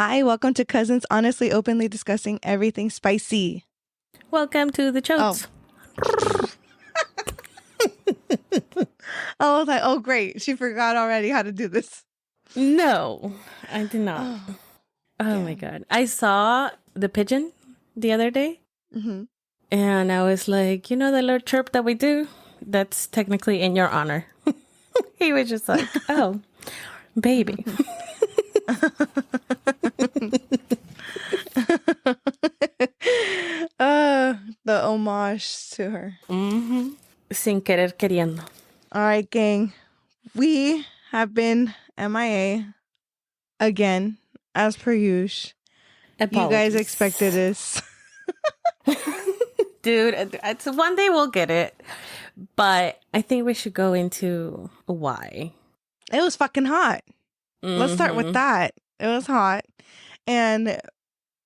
Hi, welcome to Cousins Honestly Openly Discussing Everything Spicy. Welcome to the Chotes. I was like, oh, great. She forgot already how to do this. No, I did not. Oh my God. I saw the pigeon the other day and I was like, the little chirp that we do? That's technically in your honor. He was just like, oh, baby. The homage to her. Sin querer queriendo. All right, gang. We have been MIA again, as per usual. You guys expected this. Dude, it's one day we'll get it. But I think we should go into why. It was fucking hot. Let's start with that. It was hot. And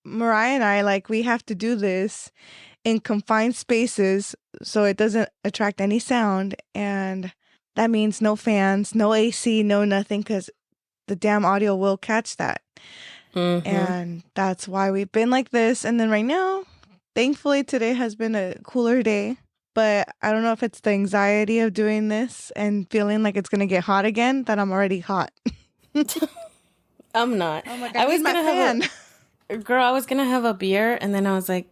Mariah and I, we have to do this in confined spaces so it doesn't attract any sound. And that means no fans, no AC, no nothing, because the damn audio will catch that. And that's why we've been like this. And then right now, thankfully, today has been a cooler day. But I don't know if it's the anxiety of doing this and feeling like it's going to get hot again, that I'm already hot. I'm not. Oh my God, I was going to have Girl, I was going to have a beer, and then I was like,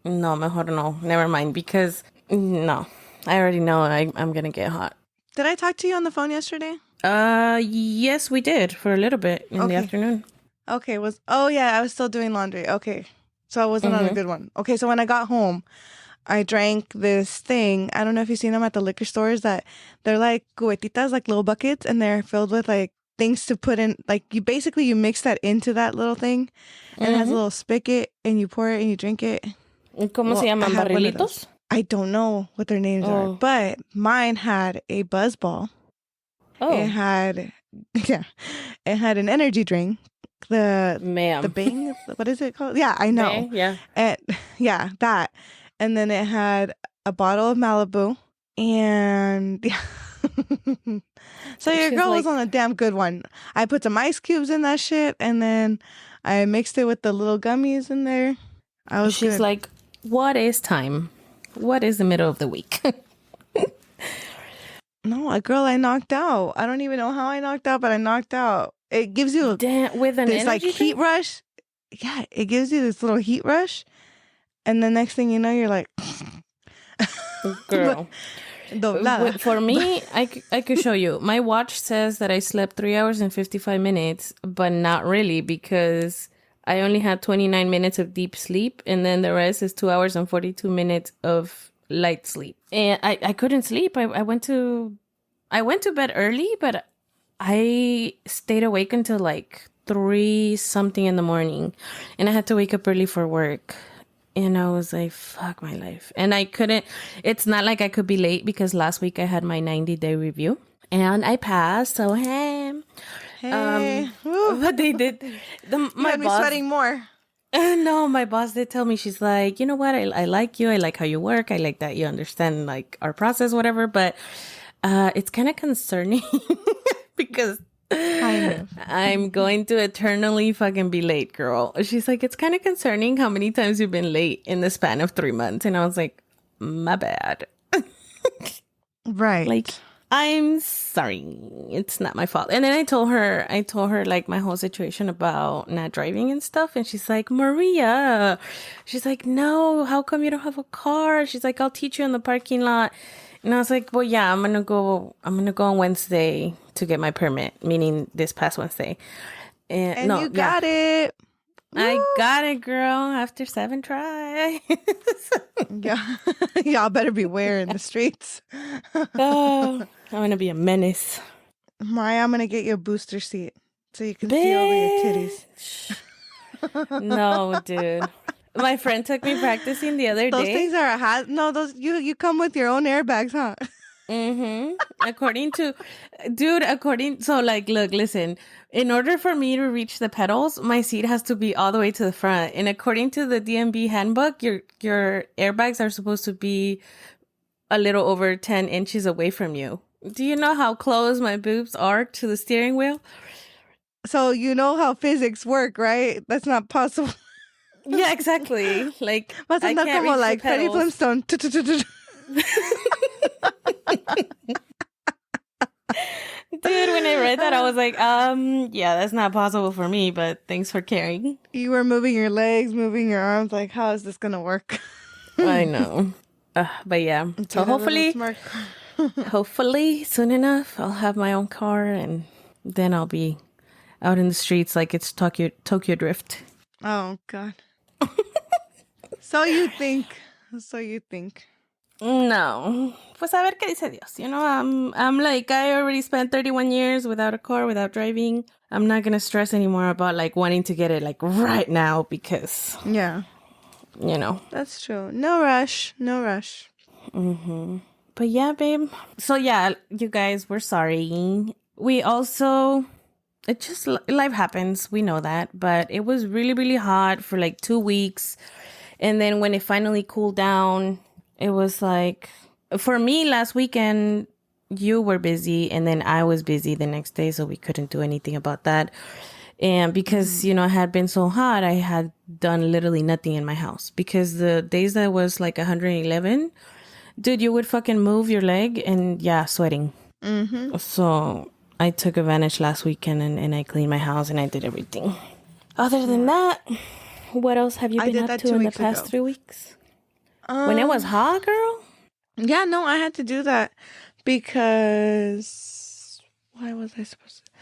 no, mejor no. Never mind, because, no. I already know I'm going to get hot. Did I talk to you on the phone yesterday? Yes, we did, for a little bit in the afternoon. Okay, I was still doing laundry. Okay, so I wasn't on a good one. Okay, so when I got home, I drank this thing. I don't know if you've seen them at the liquor stores, that they're like cubetitas, like little buckets, and they're filled with things to put in. You mix that into that little thing, and it has a little spigot, and you pour it and you drink it. ¿Cómo se llaman? ¿Barrilitos? I don't know what their names are, but mine had a buzz ball. It had an energy drink. The Bang, what is it called? Yeah, I know. Bang, yeah. And that. And then it had a bottle of Malibu, and so your girl was on a damn good one. I put some ice cubes in that shit, and then I mixed it with the little gummies in there. She's good. Like, what is time? What is the middle of the week? No, girl, I knocked out. I don't even know how I knocked out, but I knocked out. It gives you with an energy heat rush. Yeah, it gives you this little heat rush. And the next thing you know, you're like, girl. For me, I could show you. My watch says that I slept 3 hours and 55 minutes, but not really, because I only had 29 minutes of deep sleep, and then the rest is 2 hours and 42 minutes of light sleep. And I couldn't sleep. I went to bed early, but I stayed awake until 3 something in the morning, and I had to wake up early for work. And I was like, fuck my life. And I couldn't, it's not like I could be late, because last week I had my 90-day review and I passed. So, hey. But they did. My boss, me sweating more. No, my boss did tell me, she's like, you know what? I like you. I like how you work. I like that you understand our process, whatever. But it's kind of concerning because I'm going to eternally fucking be late, girl. She's like, it's kind of concerning how many times you've been late in the span of 3 months. And I was like, my bad. Right. I'm sorry. It's not my fault. And then I told her my whole situation about not driving and stuff. And she's like, Maria, she's like, no, how come you don't have a car? She's like, I'll teach you in the parking lot. And I was like, well, yeah, I'm going to go on Wednesday to get my permit, meaning this past Wednesday. And you got it. I got it, girl, after 7 tries. Yeah. Y'all better beware in the streets. Oh, I'm going to be a menace. Mariah, I'm going to get you a booster seat so you can see over your titties. No, dude. My friend took me practicing the other day. Those things are you come with your own airbags, huh? Look, listen, in order for me to reach the pedals, my seat has to be all the way to the front. And according to the DMV handbook, your airbags are supposed to be a little over 10 inches away from you. Do you know how close my boobs are to the steering wheel? So you know how physics work, right? That's not possible. Yeah, exactly. Like, Vas a andar como like Freddie Flintstone. Dude, when I read that, I was like, yeah, that's not possible for me, but thanks for caring. You were moving your legs, moving your arms. Like, how is this going to work? I know. But yeah, so hopefully soon enough, I'll have my own car and then I'll be out in the streets like it's Tokyo Drift. Oh, God. So you think. No. Pues a ver qué dice Dios. You know, I'm like, I already spent 31 years without a car, without driving. I'm not going to stress anymore about like wanting to get it like right now because... Yeah. You know. That's true. No rush. Mm-hmm. But yeah, babe. So yeah, you guys, we're sorry. We also... It just... Life happens. We know that. But it was really, really hot for like 2 weeks. And then when it finally cooled down... It was like, for me, last weekend, you were busy and then I was busy the next day, so we couldn't do anything about that. And because, you know, it had been so hot, I had done literally nothing in my house. Because the days that was like 111, dude, you would fucking move your leg and, yeah, sweating. Mm-hmm. So I took advantage last weekend and I cleaned my house and I did everything. Other than that, what else have you been up to in the past 3 weeks? When it was hot, girl? Yeah, no, I had to do that because... Why was I supposed to...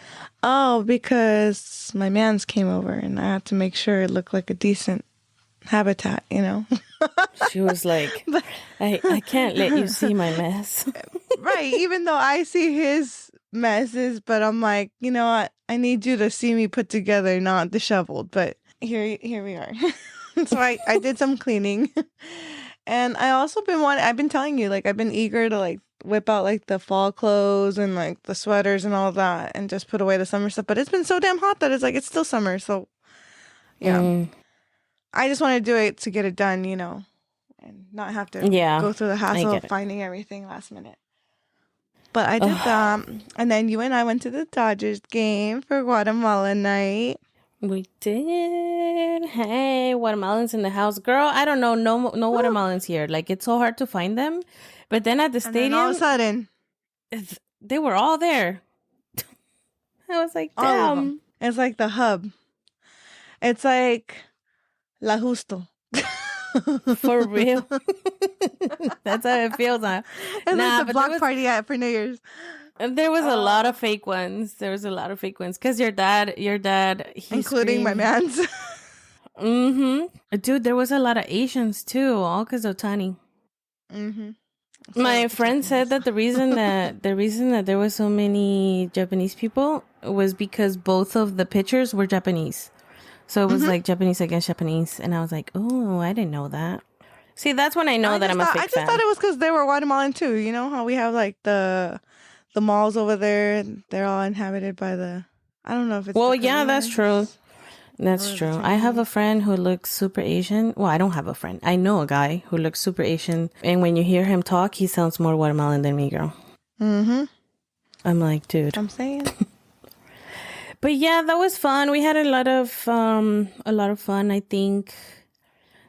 Oh, because my mans came over and I had to make sure it looked like a decent habitat, you know? She was like, I can't let you see my mess. Right, even though I see his messes, but I'm like, you know what? I need you to see me put together, not disheveled. But here we are. So I did some cleaning. And I also I've been telling you, like, I've been eager to, like, whip out, like, the fall clothes and, like, the sweaters and all that and just put away the summer stuff. But it's been so damn hot that it's, like, it's still summer. So, yeah. I just want to do it to get it done, you know, and not have to go through the hassle of finding everything last minute. But I did that. And then you and I went to the Dodgers game for Guatemala night. We did. Hey, watermelons in the house. Girl, I don't know. No watermelons here. Like, it's so hard to find them. But then at the stadium... all of a sudden... They were all there. I was like, damn. It's like the hub. It's like La Justo. For real. That's how it feels. Huh? It's like the block party for New Year's. There was a lot of fake ones. Because your dad, including my man's. Mm-hmm. Dude, there was a lot of Asians too, all because of Tani. Mm-hmm. So my friend said that the reason that there was so many Japanese people was because both of the pitchers were Japanese. So it was like Japanese against Japanese. And I was like, oh, I didn't know that. See, that's when I know that I'm a fake fan. I just thought it was because they were Guatemalan too. You know how we have like the malls over there, they're all inhabited by I don't know if it's... Well, yeah, that's true. That's true. I have a friend who looks super Asian. Well, I don't have a friend. I know a guy who looks super Asian. And when you hear him talk, he sounds more Guatemalan than me, girl. Mm-hmm. I'm like, dude. I'm saying. But yeah, that was fun. We had a lot of fun, I think.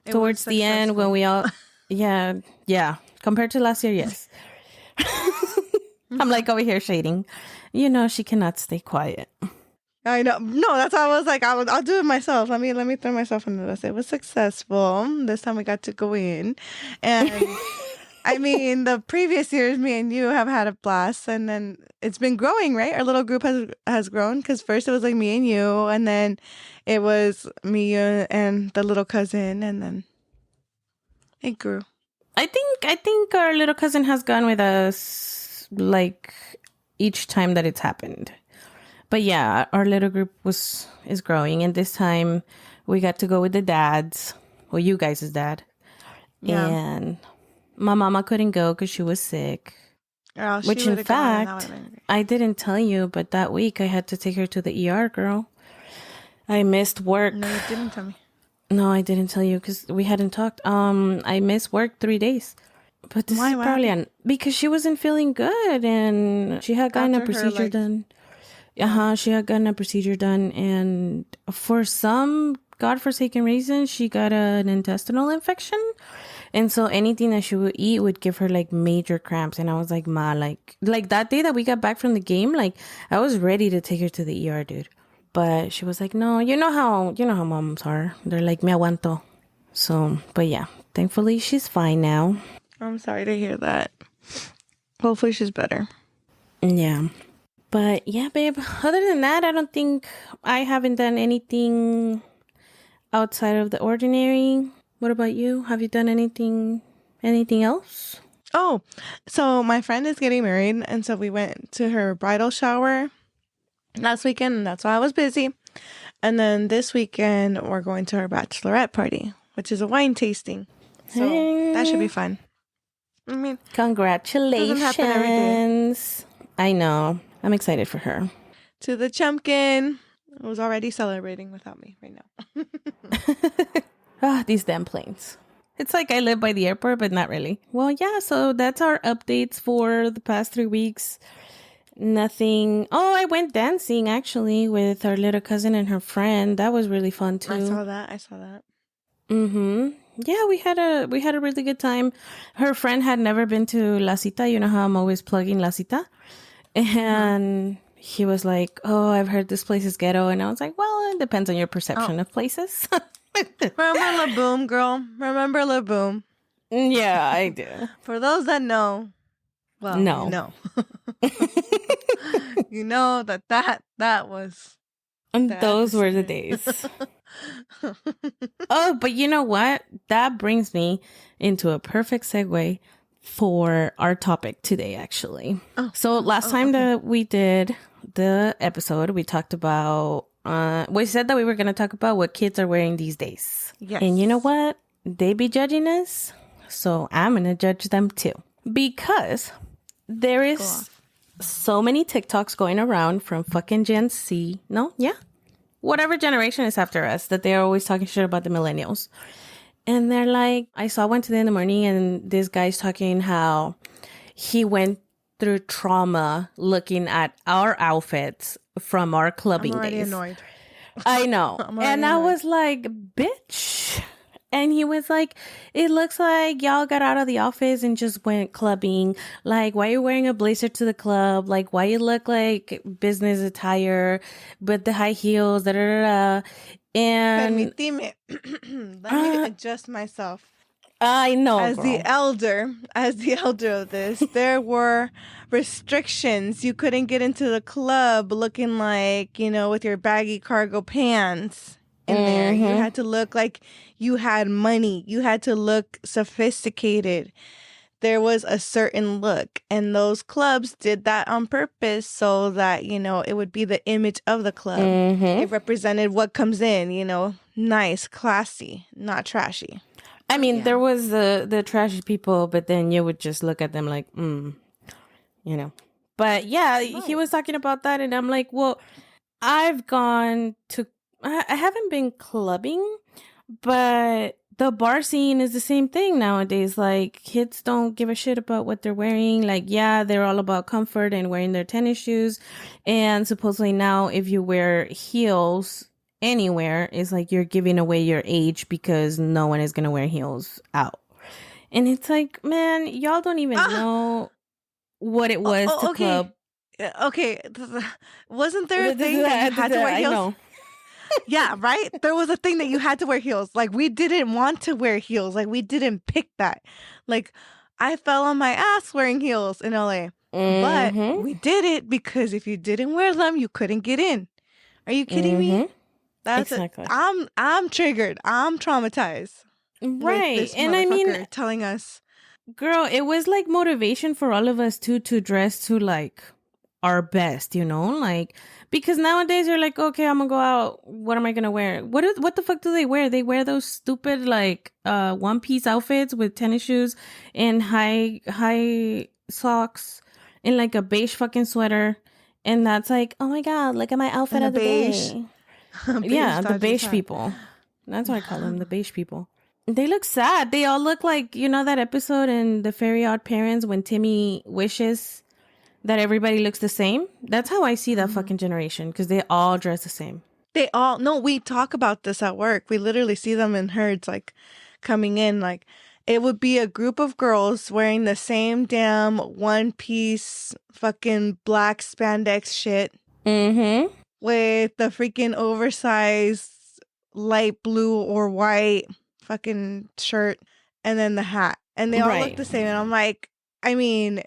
Towards the end when we all... Yeah. Compared to last year, yes. I'm like over here shading. You know, she cannot stay quiet. I know. No, that's why I was like, I'll do it myself. Let me throw myself under this. It was successful. This time we got to go in. And I mean, the previous years, me and you have had a blast. And then it's been growing, right? Our little group has grown. Because first it was like me and you. And then it was me, you, and the little cousin. And then it grew. I think our little cousin has gone with us like each time that it's happened. But yeah, our little group is growing, and this time we got to go with the dads. Well, you guys' dad. Yeah. And my mama couldn't go because she was sick. Which in fact, I didn't tell you, but that week I had to take her to the ER, girl. I missed work. No, you didn't tell me. No, I didn't tell you because we hadn't talked. I missed work 3 days. But this is probably because she wasn't feeling good and she had gotten a procedure done. She had gotten a procedure done, and for some godforsaken reason, she got an intestinal infection. And so anything that she would eat would give her like major cramps. And I was like, ma, like that day that we got back from the game, like I was ready to take her to the ER, dude. But she was like, no, you know how moms are. They're like, me aguanto. So, but yeah, thankfully she's fine now. I'm sorry to hear that. Hopefully she's better. Yeah. But yeah, babe, other than that, I don't think I haven't done anything outside of the ordinary. What about you? Have you done anything else? Oh, so my friend is getting married, and so we went to her bridal shower last weekend, and that's why I was busy. And then this weekend, we're going to her bachelorette party, which is a wine tasting. So that should be fun. I mean, congratulations. Doesn't happen every day. I know. I'm excited for her. To the Chumpkin, who's already celebrating without me right now. These damn planes. It's like I live by the airport, but not really. Well, yeah, so that's our updates for the past 3 weeks. Nothing. Oh, I went dancing actually with our little cousin and her friend. That was really fun too. I saw that. Mm-hmm. Yeah, we had a really good time. Her friend had never been to La Cita. You know how I'm always plugging La Cita? And he was like, oh, I've heard this place is ghetto. And I was like, well, it depends on your perception of places. Remember La Boom, girl? Remember La Boom? Yeah, I do. For those that know, well, no. You know. You know that was... And those were the days. Oh, but you know what? That brings me into a perfect segue for our topic today, actually. So last time that we did the episode, we talked about, we said that we were going to talk about what kids are wearing these days. Yes. And you know what? They be judging us. So I'm going to judge them too. Because there is so many TikToks going around from fucking Gen Z. No? Yeah. Whatever generation is after us, that they're always talking shit about the millennials. And they're like, I saw one today in the morning, and this guy's talking how he went through trauma looking at our outfits from our clubbing I'm already days. Annoyed. I know. And I was like, bitch. And he was like, it looks like y'all got out of the office and just went clubbing. Like, why are you wearing a blazer to the club? Like, why you look like business attire, but the high heels, da da da da. And let me adjust myself. I know. As the elder of this, there were restrictions. You couldn't get into the club looking like, with your baggy cargo pants in there. You had to look like you had money. You had to look sophisticated. There was a certain look, and those clubs did that on purpose so that, it would be the image of the club. It represented what comes in, nice, classy, not trashy. I mean, there was the trashy people, but then you would just look at them like, But yeah, he was talking about that, and I'm like, well, I haven't been clubbing, but the bar scene is the same thing nowadays. Like, kids don't give a shit about what they're wearing. Like, yeah, they're all about comfort and wearing their tennis shoes. And supposedly now, if you wear heels anywhere, it's like you're giving away your age because no one is going to wear heels out. And it's like, man, y'all don't even know what it was to club. Okay. Wasn't there a thing that you had to wear heels? I know. Yeah, right? There was a thing that you had to wear heels. Like, we didn't want to wear heels. Like, we didn't pick that. Like, I fell on my ass wearing heels in LA. But we did it because if you didn't wear them, you couldn't get in. Are you kidding me? That's exactly. I'm triggered. I'm traumatized. Right. And I mean, telling us, girl, it was like motivation for all of us to dress to like our best, like, because nowadays you're like, okay, I'm gonna go out. What am I gonna wear? What the fuck do they wear? They wear those stupid like one piece outfits with tennis shoes and high socks and like a beige fucking sweater, and that's like, oh my god, look at my outfit of the day. Yeah, the beige people. That's what I call them, the beige people. They look sad. They all look like, that episode in The Very Odd Parents when Timmy wishes That everybody looks the same. That's how I see that fucking generation, because they all dress the same. No, we talk about this at work. We literally see them in herds, like coming in. Like it would be a group of girls wearing the same damn one piece fucking black spandex shit. Mm-hmm. With the freaking oversized light blue or white fucking shirt and then the hat. And they all look the same. And I'm like, I mean,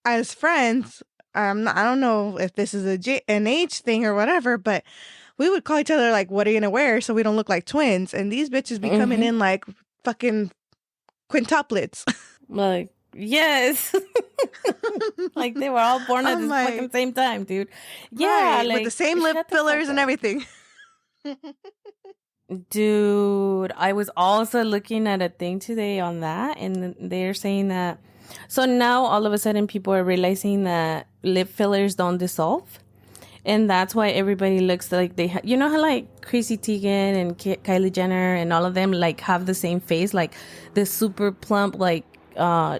as friends, I don't know if this is an age thing or whatever, but we would call each other like, what are you gonna wear? So we don't look like twins. And these bitches be coming in like fucking quintuplets. Like, yes. Like they were all born at the fucking same time, dude. Yeah, right, like, with the same lip fillers and everything. Dude, I was also looking at a thing today on that, and they're saying that so now all of a sudden people are realizing that lip fillers don't dissolve, and that's why everybody looks like they you know how like Chrissy Teigen and Kylie Jenner and all of them like have the same face, like the super plump like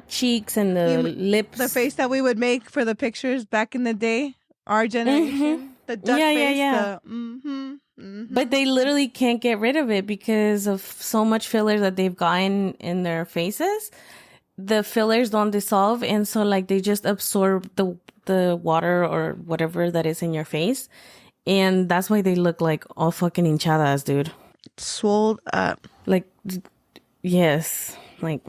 cheeks and the lips, the face that we would make for the pictures back in the day, our generation, the duck face. Yeah. But they literally can't get rid of it because of so much fillers that they've gotten in their faces. The fillers don't dissolve, and so like they just absorb the water or whatever that is in your face, and that's why they look like all fucking hinchadas, dude. Swolled up. Like, yes, like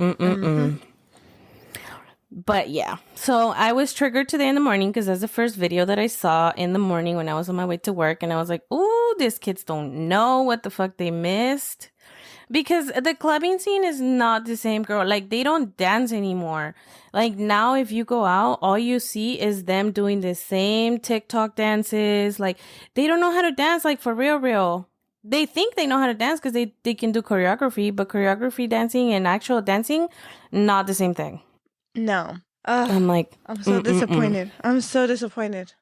But yeah, so I was triggered today in the morning because that's the first video that I saw in the morning when I was on my way to work. And I was like, ooh, these kids don't know what the fuck they missed. Because the clubbing scene is not the same, girl. Like, they don't dance anymore. Like, now if you go out, all you see is them doing the same TikTok dances. Like, they don't know how to dance, like, for real. They think they know how to dance because they can do choreography. But choreography dancing and actual dancing, not the same thing. No. I'm like, I'm so disappointed. I'm so disappointed.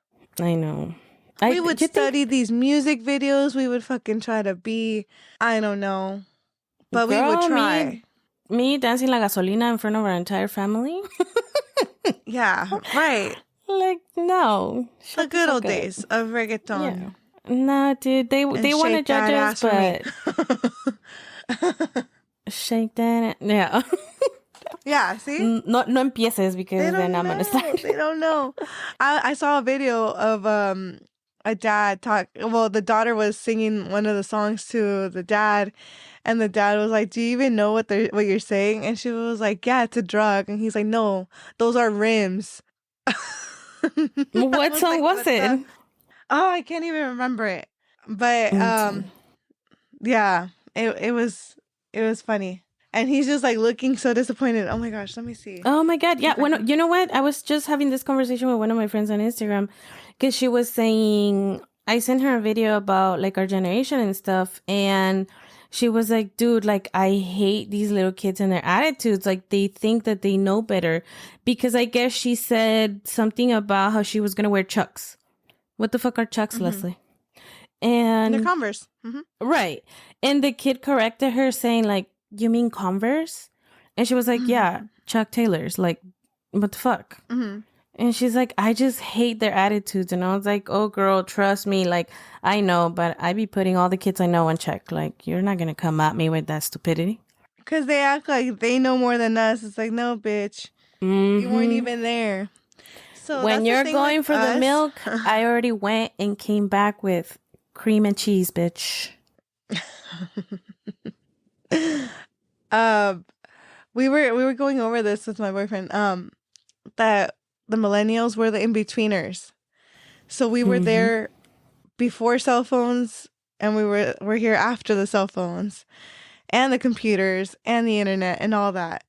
I know. We would study these music videos. We would fucking try to be, I don't know. But girl, we would try. Me dancing la gasolina in front of our entire family. Yeah, right. Like, no. The good old days of reggaeton. Yeah. Nah, dude. They want to judge us, but... Shake that. Yeah. Yeah, see? No empieces because then I'm going to start. They don't know. I saw a video of a dad talk. Well, the daughter was singing one of the songs to the dad, and the dad was like, "Do you even know what you're saying?" And she was like, "Yeah, it's a drug." And he's like, "No, those are rims." What song was it? Oh, I can't even remember it. But yeah, it was funny. And he's just like looking so disappointed. Oh my gosh, let me see. Oh my God. Yeah. You know what? I was just having this conversation with one of my friends on Instagram because she was saying, I sent her a video about like our generation and stuff. And she was like, dude, like I hate these little kids and their attitudes. Like they think that they know better because I guess she said something about how she was going to wear Chucks. What the fuck are Chucks, Leslie? And they're Converse. Right. And the kid corrected her saying like, you mean Converse? And she was like, yeah, Chuck Taylor's. Like, what the fuck? And she's like, I just hate their attitudes. And I was like, oh, girl, trust me. Like, I know, but I be putting all the kids I know on check. Like, you're not going to come at me with that stupidity. Because they act like they know more than us. It's like, no, bitch. You weren't even there. So when you're going for the milk, I already went and came back with cream and cheese, bitch. We were going over this with my boyfriend, that the millennials were the in-betweeners. So we were there before cell phones, and we're here after the cell phones and the computers and the internet and all that.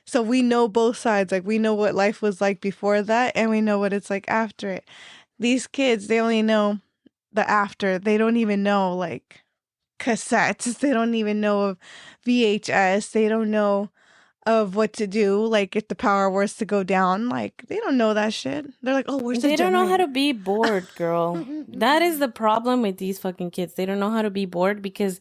So we know both sides. Like we know what life was like before that, and we know what it's like after it. These kids, they only know the after. They don't even know like cassettes. They don't even know of VHS. They don't know of what to do. Like if the power was to go down, like they don't know that shit. They're like, oh, where's the generator? They don't know how to be bored, girl. That is the problem with these fucking kids. They don't know how to be bored because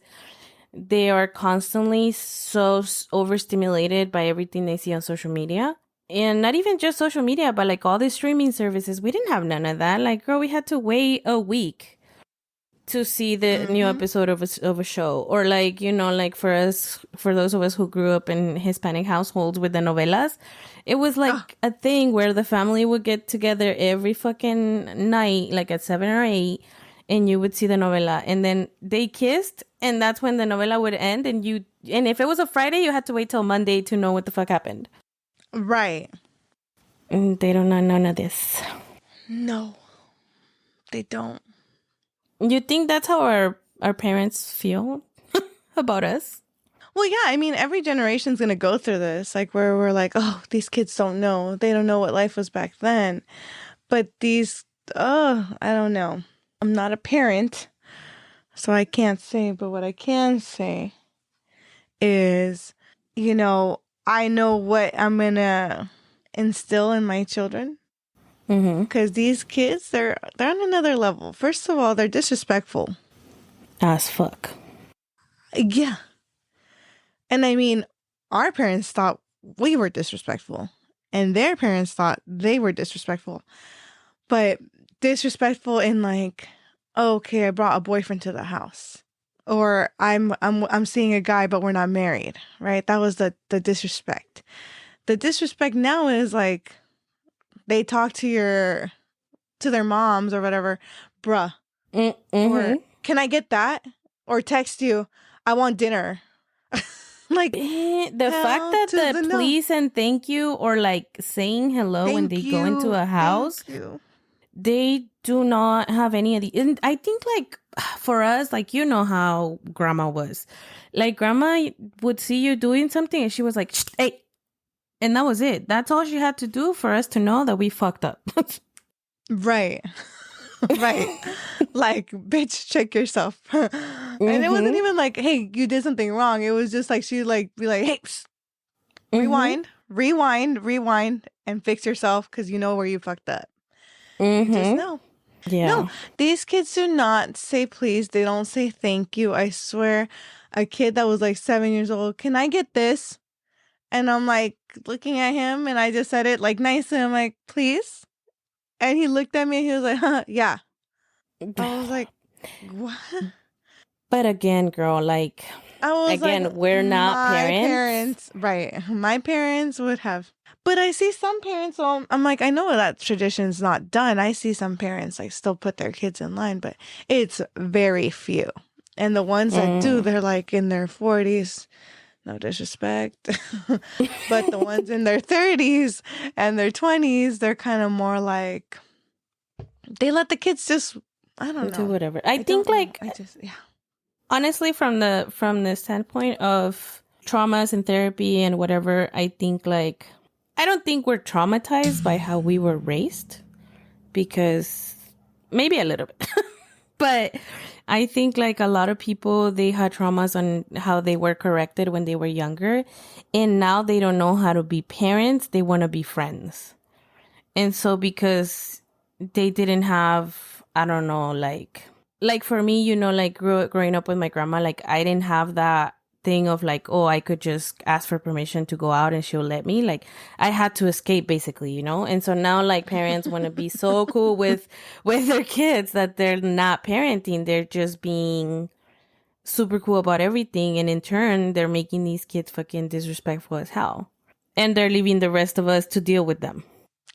they are constantly so overstimulated by everything they see on social media And not even just social media, but like all the streaming services. We didn't have none of that. Like, girl, we had to wait a week to see the new episode of a show. Or like, you know, like for those of us who grew up in Hispanic households with the novelas, it was like a thing where the family would get together every fucking night, like at 7 or 8, and you would see the novela. And then they kissed, and that's when the novela would end. And if it was a Friday, you had to wait till Monday to know what the fuck happened. Right. And they don't know none of this. No, they don't. You think that's how our parents feel about us? Well, yeah. I mean, every generation's going to go through this, like where we're like, oh, these kids don't know. They don't know what life was back then. But I don't know. I'm not a parent, so I can't say. But what I can say is, you know, I know what I'm going to instill in my children. Because these kids, they're on another level. First of all, they're disrespectful. As fuck. Yeah. And I mean, our parents thought we were disrespectful. And their parents thought they were disrespectful. But disrespectful in like, oh, okay, I brought a boyfriend to the house. Or I'm seeing a guy, but we're not married. Right? That was the disrespect. The disrespect now is like, they talk to their moms or whatever, bruh. Or can I get that? Or text you, I want dinner. Like the fact that the please and thank you, or like saying hello when they go into a house, they do not have any of the. And I think like for us, like, you know how grandma was. Like grandma would see you doing something and she was like, hey. And that was it. That's all she had to do for us to know that we fucked up. Right. Right. Like, bitch, check yourself. And it wasn't even like, hey, you did something wrong. It was just like, she'd like be like, hey, rewind, and fix yourself because you know where you fucked up. You just know. Yeah. No, these kids do not say please. They don't say thank you. I swear, a kid that was like 7 years old, can I get this? And I'm like looking at him, and I just said it like nice, and I'm like, please. And he looked at me, and he was like, huh, yeah. I was like, what? But again, girl, like, we're not parents. Right. My parents would have. But I see some parents, I'm like, I know that tradition's not done. I see some parents like still put their kids in line, but it's very few. And the ones that do, they're like in their 40s. No disrespect. But the ones in their 30s and their 20s, they're kind of more like, they let the kids just, I don't know. Do whatever. I think like, honestly, from the standpoint of traumas and therapy and whatever, I think like, I don't think we're traumatized by how we were raised, because maybe a little bit. But I think like a lot of people, they had traumas on how they were corrected when they were younger. And now they don't know how to be parents. They want to be friends. And so because they didn't have, I don't know, like for me, you know, like growing up with my grandma, like I didn't have that thing of like, oh, I could just ask for permission to go out and she'll let me. Like I had to escape basically, you know? And so now like parents want to be so cool with their kids that they're not parenting. They're just being super cool about everything. And in turn, they're making these kids fucking disrespectful as hell. And they're leaving the rest of us to deal with them.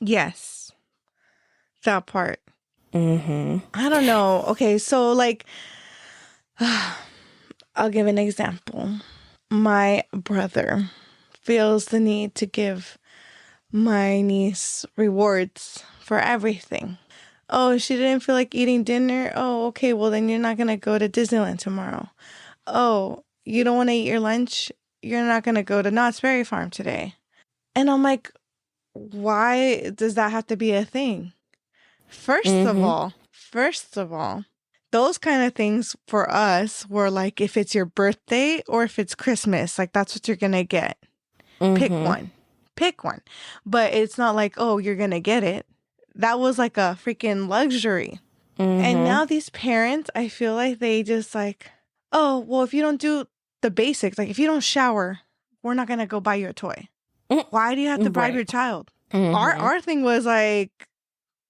Yes. That part. I don't know. Okay, so like, I'll give an example. My brother feels the need to give my niece rewards for everything. Oh, she didn't feel like eating dinner? Oh, okay, well then you're not going to go to Disneyland tomorrow. Oh, you don't want to eat your lunch? You're not going to go to Knott's Berry Farm today. And I'm like, why does that have to be a thing? First of all, those kind of things for us were like, if it's your birthday or if it's Christmas, like that's what you're going to get. Pick one. But it's not like, oh, you're going to get it. That was like a freaking luxury. And now these parents, I feel like they just like, oh, well, if you don't do the basics, like if you don't shower, we're not going to go buy you a toy. Why do you have to bribe your child? Our thing was like,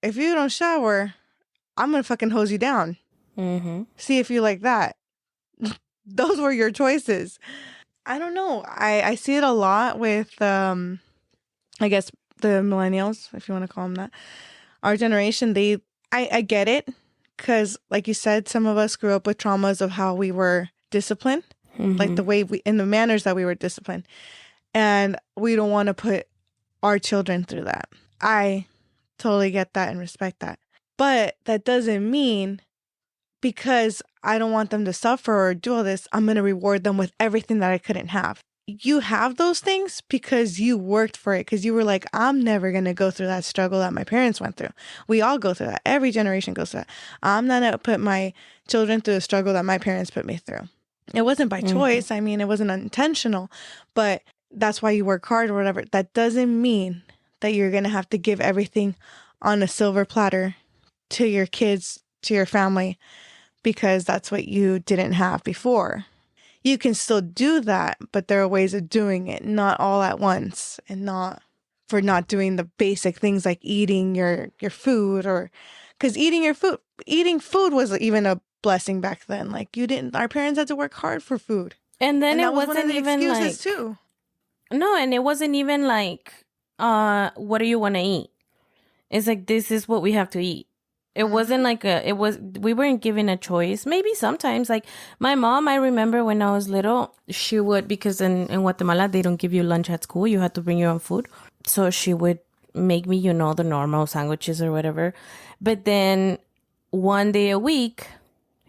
if you don't shower, I'm going to fucking hose you down. See if you like that. Those were your choices. I don't know. I see it a lot with, I guess, the millennials, if you want to call them that. Our generation, I get it. Because, like you said, some of us grew up with traumas of how we were disciplined. Like the way in the manners that we were disciplined. And we don't want to put our children through that. I totally get that and respect that. But that doesn't mean because I don't want them to suffer or do all this, I'm going to reward them with everything that I couldn't have. You have those things because you worked for it, because you were like, I'm never going to go through that struggle that my parents went through. We all go through that. Every generation goes through that. I'm not going to put my children through the struggle that my parents put me through. It wasn't by choice. I mean, it wasn't unintentional, but that's why you work hard or whatever. That doesn't mean that you're going to have to give everything on a silver platter to your kids, to your family, because that's what you didn't have before. You can still do that, but there are ways of doing it, not all at once, and not doing the basic things like eating your food, or because eating food was even a blessing back then. Like our parents had to work hard for food. And then it was wasn't even excuses too. No, and it wasn't even like, what do you want to eat? It's like, this is what we have to eat. It wasn't like we weren't given a choice. Maybe sometimes, like my mom, I remember when I was little, she would, because in Guatemala, they don't give you lunch at school. You had to bring your own food. So she would make me, the normal sandwiches or whatever. But then one day a week,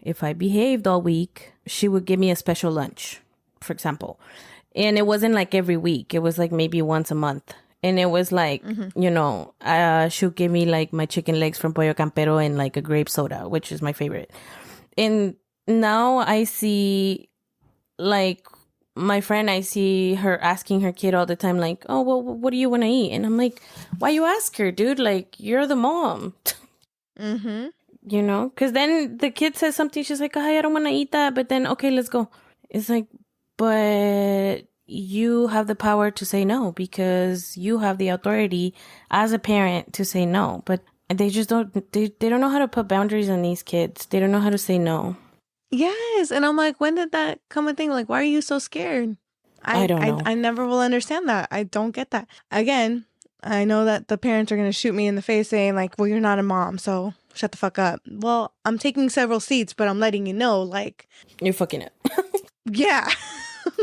if I behaved all week, she would give me a special lunch, for example. And it wasn't like every week. It was like maybe once a month. And it was like, she'll give me like my chicken legs from Pollo Campero and like a grape soda, which is my favorite. And now I see, like, my friend, I see her asking her kid all the time, like, oh, well, what do you want to eat? And I'm like, why you ask her, dude? Like, you're the mom. Because then the kid says something, she's like, I don't want to eat that. But then, okay, let's go. It's like, but you have the power to say no, because you have the authority as a parent to say no. But they just they don't know how to put boundaries on these kids. They don't know how to say no. Yes. And I'm like, when did that come a thing? Like, why are you so scared? I don't know. I never will understand that. I don't get that. Again, I know that the parents are going to shoot me in the face saying like, well, you're not a mom, so shut the fuck up. Well, I'm taking several seats, but I'm letting you know, like, you're fucking it. Yeah.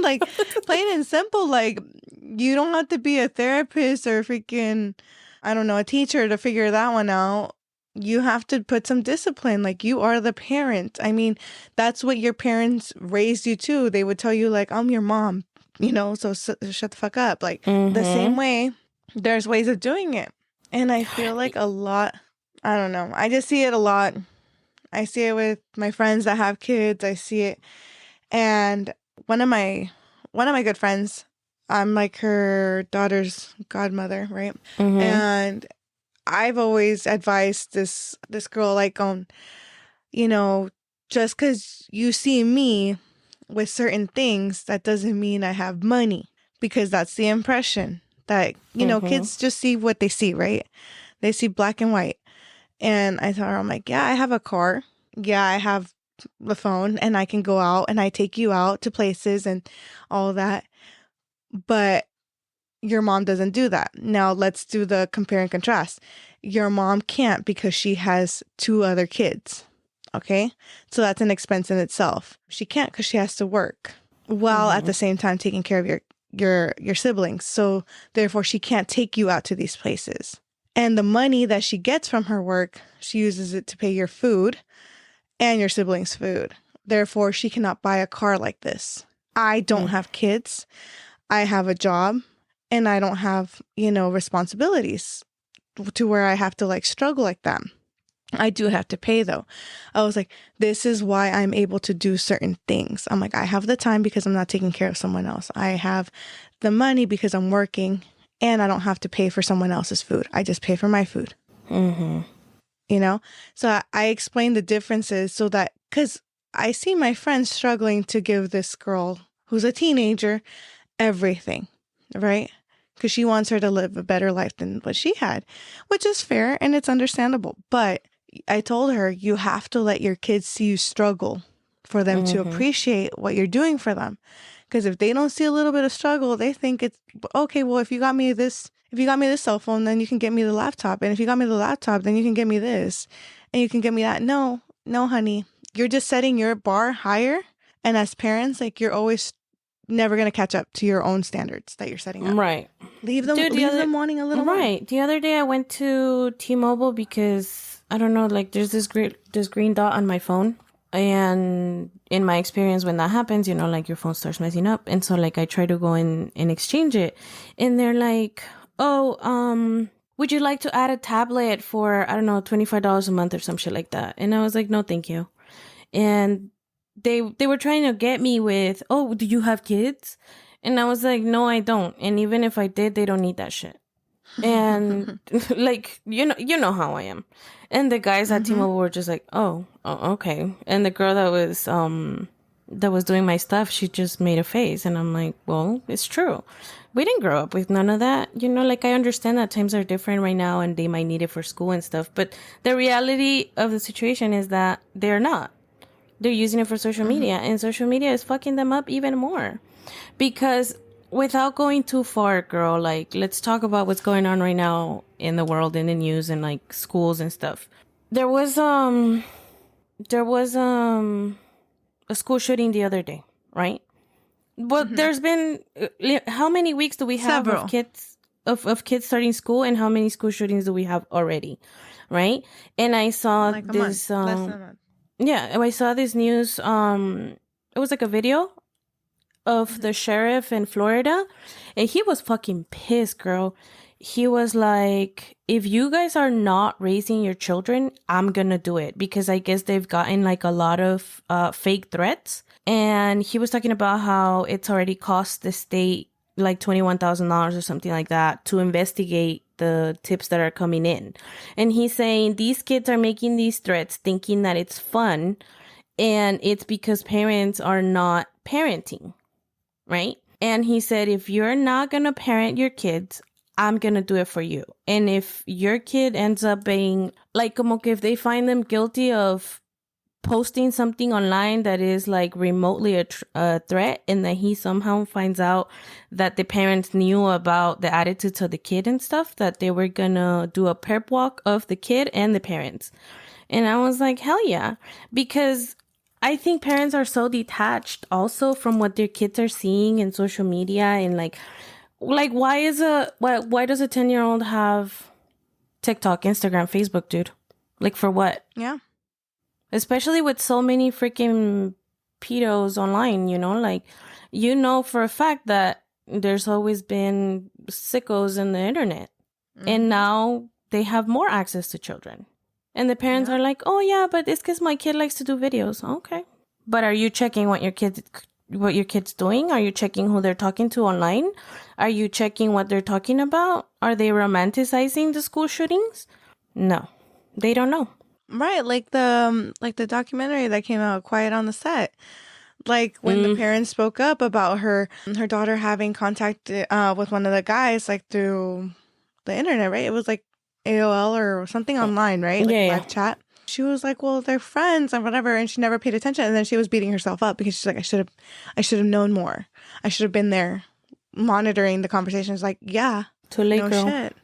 Like, plain and simple, like, you don't have to be a therapist or freaking, I don't know, a teacher to figure that one out. You have to put some discipline. Like, you are the parent. I mean, that's what your parents raised you to. They would tell you, like, I'm your mom, so shut the fuck up. Like, the same way, there's ways of doing it. And I feel like a lot, I don't know. I just see it a lot. I see it with my friends that have kids. I see it. And one of my good friends, I'm like her daughter's godmother, right? And I've always advised this girl, like, just because you see me with certain things, that doesn't mean I have money, because that's the impression that, kids just see what they see, right? They see black and white. And I told her, I'm like, yeah, I have a car. Yeah, I have the phone, and I can go out and I take you out to places and all that. But your mom doesn't do that. Now let's do the compare and contrast. Your mom can't because she has 2 other kids. Okay. So that's an expense in itself. She can't because she has to work while at the same time taking care of your siblings. So therefore she can't take you out to these places. And the money that she gets from her work, she uses it to pay your food and your siblings' food. Therefore, she cannot buy a car like this. I don't have kids. I have a job, and I don't have, responsibilities to where I have to like struggle like that. I do have to pay though. I was like, this is why I'm able to do certain things. I'm like, I have the time because I'm not taking care of someone else. I have the money because I'm working, and I don't have to pay for someone else's food. I just pay for my food. So I explained the differences so that, because I see my friends struggling to give this girl who's a teenager everything, right? because she wants her to live a better life than what she had, which is fair and it's understandable. But I told her, you have to let your kids see you struggle for them to appreciate what you're doing for them. Because if they don't see a little bit of struggle, they think it's okay. Well, if you got me this cell phone, then you can get me the laptop. And if you got me the laptop, then you can get me this and you can get me that. No, honey, you're just setting your bar higher. And as parents, like, you're always never going to catch up to your own standards that you're setting up. Right. Leave them wanting a little more. Right. The other day I went to T-Mobile because, I don't know, like, there's this green dot on my phone. And in my experience, when that happens, you know, like, your phone starts messing up. And so, like, I try to go in and exchange it. And they're like, oh, would you like to add a tablet for, I don't know, $25 a month or some shit like that? And I was like, no, thank you. And they were trying to get me with, oh, do you have kids? And I was like, no, I don't. And even if I did, they don't need that shit. And like, you know how I am. And the guys at T-Mobile were just like, oh, okay. And the girl that was doing my stuff, she just made a face. And I'm like, well, it's true. We didn't grow up with none of that. You know, like, I understand that times are different right now and they might need it for school and stuff. But the reality of the situation is that they're not. They're using it for social media, and social media is fucking them up even more. Because without going too far, girl, like, let's talk about what's going on right now in the world, in the news, and like schools and stuff. There was a school shooting the other day, right? But there's been how many weeks do we have of kids starting school, and how many school shootings do we have already, right? And I saw like this less than a month. Yeah, I saw this news. It was like a video of the sheriff in Florida, and he was fucking pissed, girl. He was like, if you guys are not raising your children, I'm gonna do it, because I guess they've gotten like a lot of fake threats. And he was talking about how it's already cost the state like $21,000 or something like that to investigate the tips that are coming in. And he's saying these kids are making these threats thinking that it's fun, and it's because parents are not parenting, right? And he said, if you're not going to parent your kids, I'm going to do it for you. And if your kid ends up being like, como que if they find them guilty of posting something online that is like remotely a threat, and that he somehow finds out that the parents knew about the attitudes of the kid and stuff, that they were gonna do a pep walk of the kid and the parents. And I was like, hell yeah. Because I think parents are so detached also from what their kids are seeing in social media. And like why does a 10-year-old have TikTok, Instagram, Facebook, dude? Like, for what? Yeah. Especially with so many freaking pedos online, you know? Like, you know for a fact that there's always been sickos in the internet. And now they have more access to children. And the parents are like, oh, yeah, but it's because my kid likes to do videos. Okay. But are you checking what your kid's doing? Are you checking who they're talking to online? Are you checking what they're talking about? Are they romanticizing the school shootings? No, they don't know. Right, like the documentary that came out, Quiet on the Set. Like, when the parents spoke up about her daughter having contact with one of the guys, like, through the internet, right? It was like AOL or something online, right? Like, live chat. She was like, well, they're friends and whatever, and she never paid attention. And then she was beating herself up because she's like, I should have known more. I should have been there monitoring the conversations. Like, yeah, too late, no girl. Shit.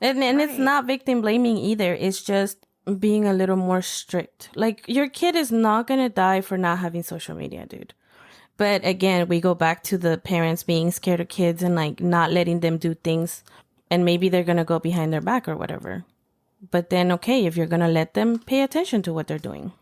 And right. It's not victim blaming either. It's just being a little more strict. Like, your kid is not gonna die for not having social media, dude. But again, we go back to the parents being scared of kids and like not letting them do things, and maybe they're gonna go behind their back or whatever. But then, okay, if you're gonna let them, pay attention to what they're doing.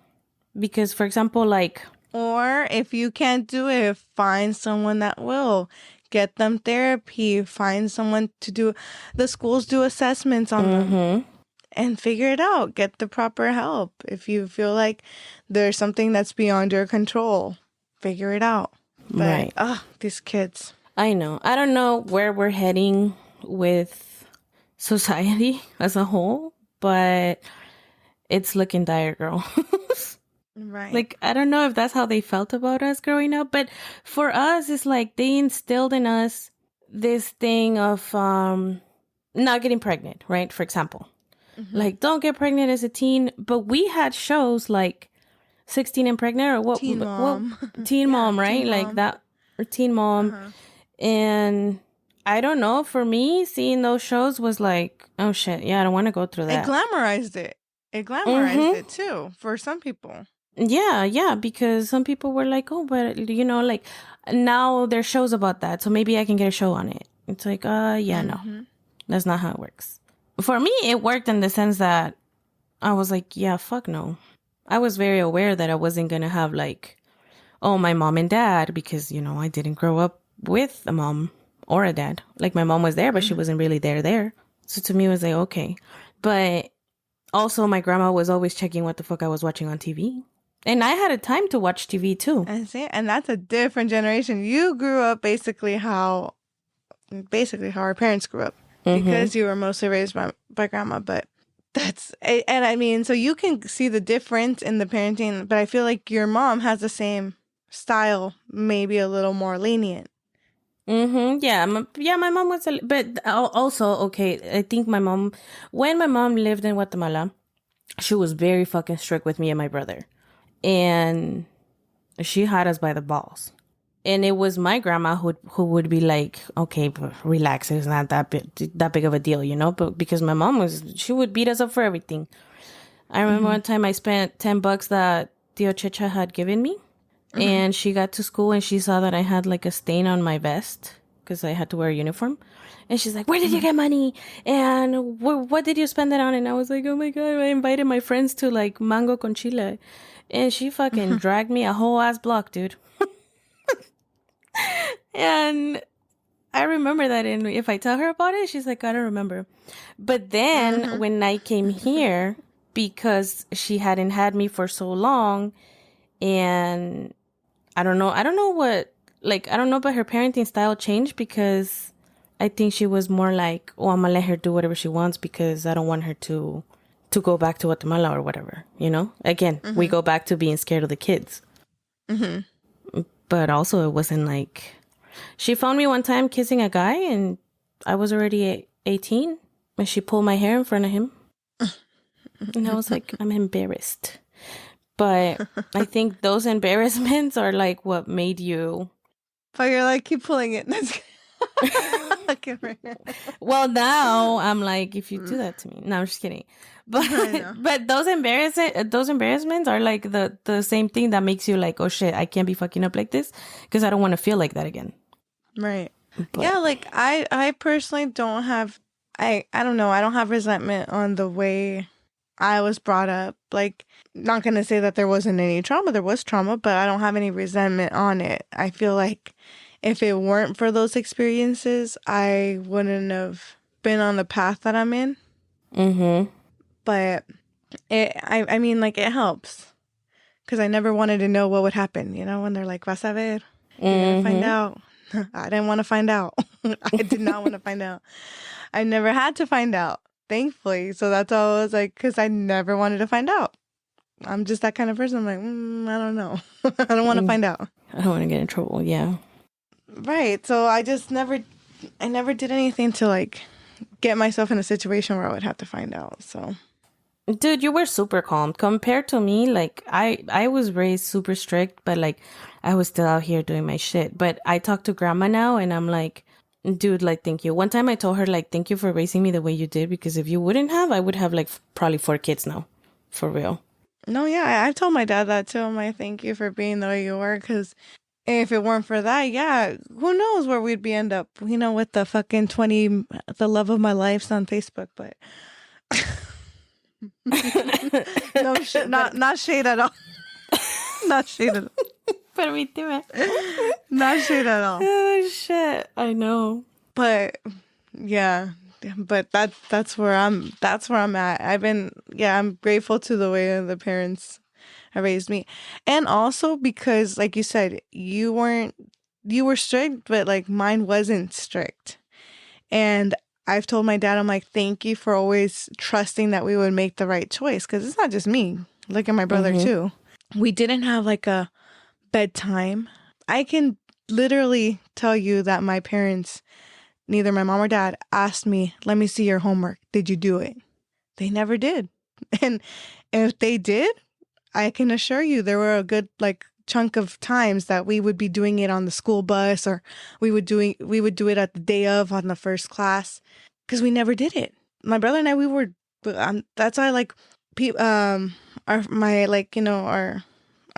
Because, for example, like, or if you can't do it, find someone that will. Get them therapy. Find someone to do. The schools do assessments on them. And figure it out. Get the proper help. If you feel like there's something that's beyond your control, figure it out. But, right. These kids. I know. I don't know where we're heading with society as a whole, but it's looking dire, girl. Right. Like, I don't know if that's how they felt about us growing up, but for us, it's like they instilled in us this thing of not getting pregnant, right? For example, like don't get pregnant as a teen. But we had shows like 16 and Pregnant or what? Teen Mom. Teen Yeah, Mom, right? Teen Like Mom. that, or Teen Mom. And I don't know. For me, seeing those shows was like, oh shit, yeah, I don't want to go through that. It glamorized it too for some people. Yeah, because some people were like, oh, but you know, like now there's shows about that, so maybe I can get a show on it. It's like, yeah, no, that's not how it works. For me, it worked in the sense that I was like, yeah, fuck no. I was very aware that I wasn't going to have like, oh, my mom and dad, because, you know, I didn't grow up with a mom or a dad. Like my mom was there, but she wasn't really there. So to me, it was like, okay. But also my grandma was always checking what the fuck I was watching on TV. And I had a time to watch TV too. And that's a different generation. You grew up basically how our parents grew up because you were mostly raised by grandma, but and I mean, so you can see the difference in the parenting, but I feel like your mom has the same style, maybe a little more lenient. Yeah, my mom was, but also, okay, I think when my mom lived in Guatemala, she was very fucking strict with me and my brother. And she had us by the balls. And it was my grandma who would be like, okay, relax, it's not that big of a deal, you know? But because my mom she would beat us up for everything. I remember one time I spent $10 that Tio Checha had given me. And she got to school and she saw that I had like a stain on my vest because I had to wear a uniform. And she's like, where did you get money? And what did you spend it on? And I was like, oh my God, I invited my friends to like mango con chile. And she fucking dragged me a whole ass block, dude. And I remember that. And if I tell her about it, she's like, I don't remember. But then when I came here, because she hadn't had me for so long, and I don't know, but her parenting style changed because I think she was more like, oh, I'm gonna let her do whatever she wants because I don't want her to go back to Guatemala or whatever, you know? Again, we go back to being scared of the kids. But also it wasn't like, she found me one time kissing a guy and I was already 18 and she pulled my hair in front of him. And I was like, I'm embarrassed. But I think those embarrassments are like what made you. But you're like, keep pulling it. Well, now I'm like, if you do that to me. No, I'm just kidding. But those embarrassments are like the same thing that makes you like, oh shit, I can't be fucking up like this because I don't want to feel like that again. Right. But, yeah, like I personally don't have, I don't know, I don't have resentment on the way I was brought up. Like, not going to say that there wasn't any trauma. There was trauma, but I don't have any resentment on it. I feel like if it weren't for those experiences, I wouldn't have been on the path that I'm in. But I mean, like, it helps. Because I never wanted to know what would happen, you know, when they're like, vas a ver, you're going to find out. I didn't want to find out. I did not want to find out. I never had to find out, thankfully. So that's all I was like, because I never wanted to find out. I'm just that kind of person. I'm like, I don't know. I don't want to find out. I don't want to get in trouble. Yeah. Right. So I never did anything to like get myself in a situation where I would have to find out. So. Dude, you were super calm compared to me. Like I was raised super strict, but like I was still out here doing my shit. But I talk to grandma now and I'm like, dude, like, thank you. One time I told her like, thank you for raising me the way you did, because if you wouldn't have, I would have like probably 4 kids now. For real. No, yeah, I've told my dad that too. I'm like, thank you for being the way you were, because if it weren't for that, yeah, who knows where we'd be end up, you know, with the fucking the love of my life's on Facebook, but no, not shade at all. Not shade at all. Permíteme. Not shade at all. Oh shit, I know. But yeah, but that's where I'm at. I'm grateful to the way the parents have raised me. And also because, like you said, you were strict, but like mine wasn't strict. And I've told my dad, I'm like, thank you for always trusting that we would make the right choice. Because it's not just me. Look at my brother too. We didn't have like a bedtime. I can literally tell you that my parents neither my mom or dad asked me, let me see your homework. Did you do it? They never did. And if they did, I can assure you there were a good like chunk of times that we would be doing it on the school bus, or we would do it at the day of on the first class, because we never did it. My brother and I, we were, that's why like our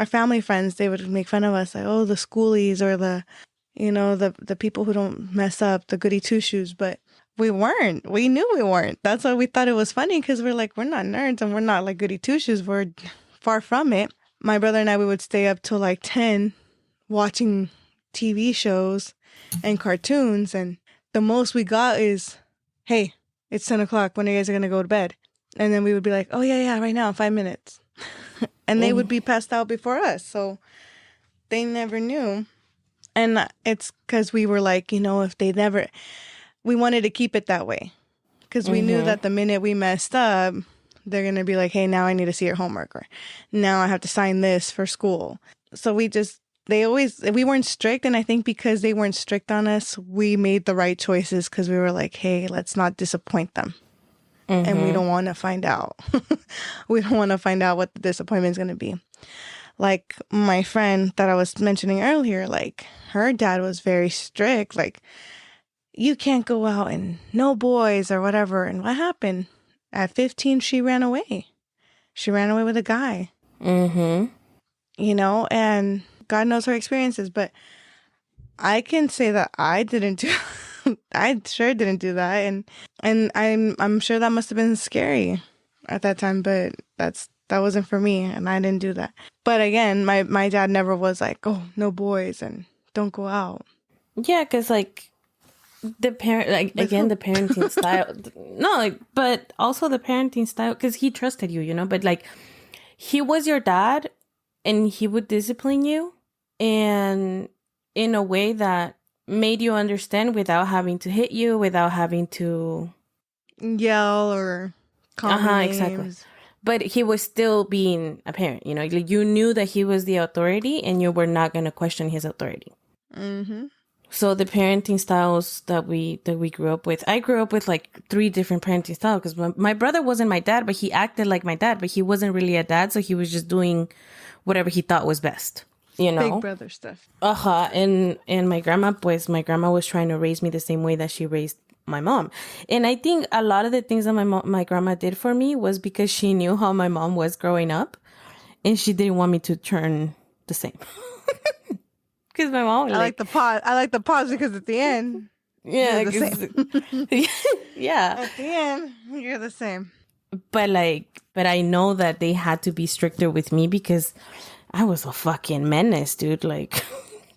family friends, they would make fun of us like, oh, the schoolies, or the people who don't mess up, the goody two shoes. But we weren't. We knew we weren't. That's why we thought it was funny, because we're like, we're not nerds and we're not like goody two shoes. We're far from it. My brother and I, we would stay up till like 10 watching TV shows and cartoons. And the most we got is, hey, it's 10 o'clock. When are you guys going to go to bed? And then we would be like, oh, yeah, right now, 5 minutes. And they would be passed out before us. So they never knew. And it's because we were like, if they never, we wanted to keep it that way. Because we knew that the minute we messed up, they're going to be like, hey, now I need to see your homework, or now I have to sign this for school. So we weren't strict. And I think because they weren't strict on us, we made the right choices, because we were like, hey, let's not disappoint them. And we don't want to find out. We don't want to find out what the disappointment is going to be. Like my friend that I was mentioning earlier, like her dad was very strict. Like, you can't go out and no boys or whatever. And what happened? At 15, she ran away. She ran away with a guy. And God knows her experiences. But I can say that I didn't do I sure didn't do that. And I'm sure that must have been scary at that time. But that wasn't for me. And I didn't do that. But again, my dad never was like, oh, no boys and don't go out. Yeah, because like, the parenting style. No, like, but also the parenting style, because he trusted you, but like, he was your dad and he would discipline you, and in a way that made you understand without having to hit you, without having to yell or call names. Exactly. But he was still being a parent, like, you knew that he was the authority and you were not going to question his authority. So the parenting styles that we grew up with, I grew up with like 3 different parenting styles, because my brother wasn't my dad, but he acted like my dad, but he wasn't really a dad. So he was just doing whatever he thought was best, Big brother stuff. And my grandma was trying to raise me the same way that she raised my mom. And I think a lot of the things that my grandma did for me was because she knew how my mom was growing up, and she didn't want me to turn the same. Because my mom was I like the pause because at the end, yeah, you're the same. Yeah. At the end, you're the same. But I know that they had to be stricter with me because I was a fucking menace, dude. Like,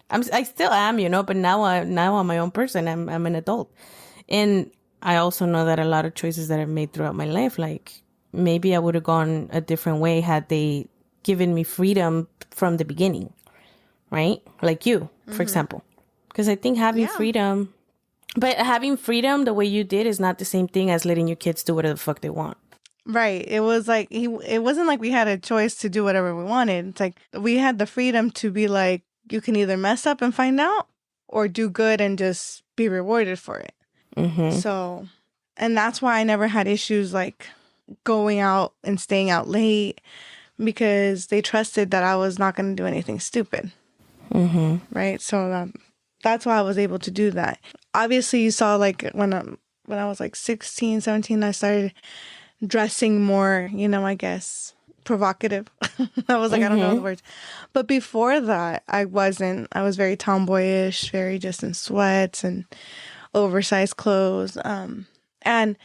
I still am, but now I'm my own person. I'm an adult. And I also know that a lot of choices that I've made throughout my life, like, maybe I would have gone a different way had they given me freedom from the beginning. Right? Like you, for example. Because I think having freedom, but having freedom the way you did is not the same thing as letting your kids do whatever the fuck they want. Right. It was like, it wasn't like we had a choice to do whatever we wanted. It's like we had the freedom to be like, you can either mess up and find out, or do good and just be rewarded for it. So, and that's why I never had issues like going out and staying out late, because they trusted that I was not going to do anything stupid. Right. So that's why I was able to do that. Obviously, you saw like when I was like 16, 17, I started dressing more, I guess, provocative. I was like, I don't know the words. But before that, I wasn't. I was very tomboyish, very just in sweats and oversized clothes. And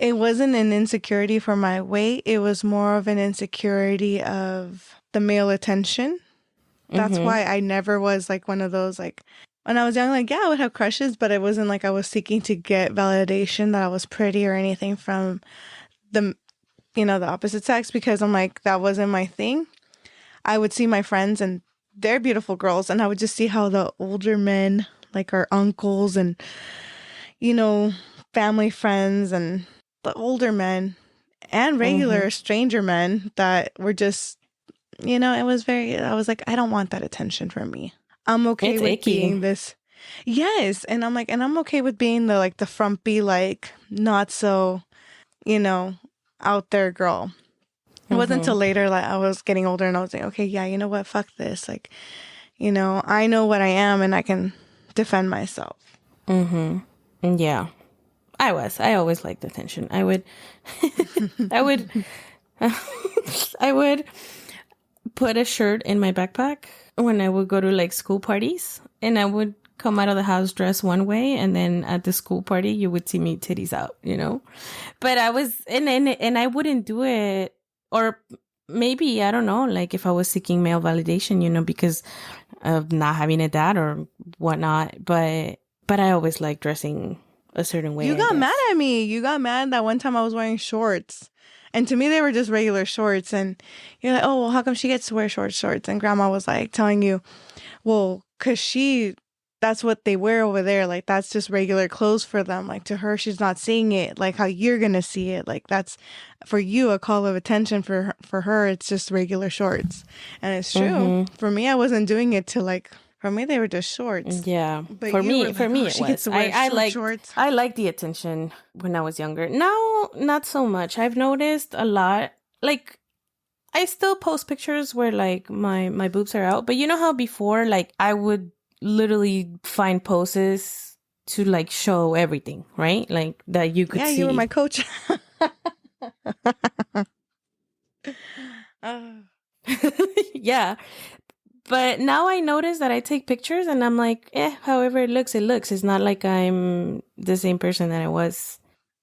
it wasn't an insecurity for my weight. It was more of an insecurity of the male attention. That's why I never was like one of those, like, when I was young, like, yeah, I would have crushes, but it wasn't like I was seeking to get validation that I was pretty or anything from the opposite sex, because I'm like, that wasn't my thing. I would see my friends and they're beautiful girls, and I would just see how the older men, like our uncles and, family friends and the older men and regular stranger men that were just, it was I was like, I don't want that attention from me. I'm okay it's with icky. being this. Yes. And I'm like, and I'm okay with being the frumpy, like, not so, out there girl. It wasn't until later, like, I was getting older and I was like, okay, yeah, you know what? Fuck this. Like, I know what I am and I can defend myself. Yeah. I always liked attention. I would I would put a shirt in my backpack when I would go to like school parties, and I would come out of the house dressed one way, and then at the school party you would see me titties out, But I was and I wouldn't do it, or maybe, I don't know, like if I was seeking male validation, because of not having a dad or whatnot. But I always liked dressing a certain way. You got mad at me. You got mad that one time I was wearing shorts. And to me, they were just regular shorts. And you're like, oh, well, how come she gets to wear shorts? And grandma was like telling you, well, because that's what they wear over there. Like, that's just regular clothes for them. Like, to her, she's not seeing it like how you're going to see it. Like, that's for you a call of attention. For her, it's just regular shorts. And it's true. For me, I wasn't doing it to like... For me, they were just shorts. Yeah. But for me, it was. I liked the attention when I was younger. Now, not so much. I've noticed a lot. Like, I still post pictures where like my boobs are out. But you know how before, like, I would literally find poses to like show everything, right? Like that you could see. Yeah, you were my coach. Yeah. But now I notice that I take pictures and I'm like, however it looks, it looks. It's not like I'm the same person that I was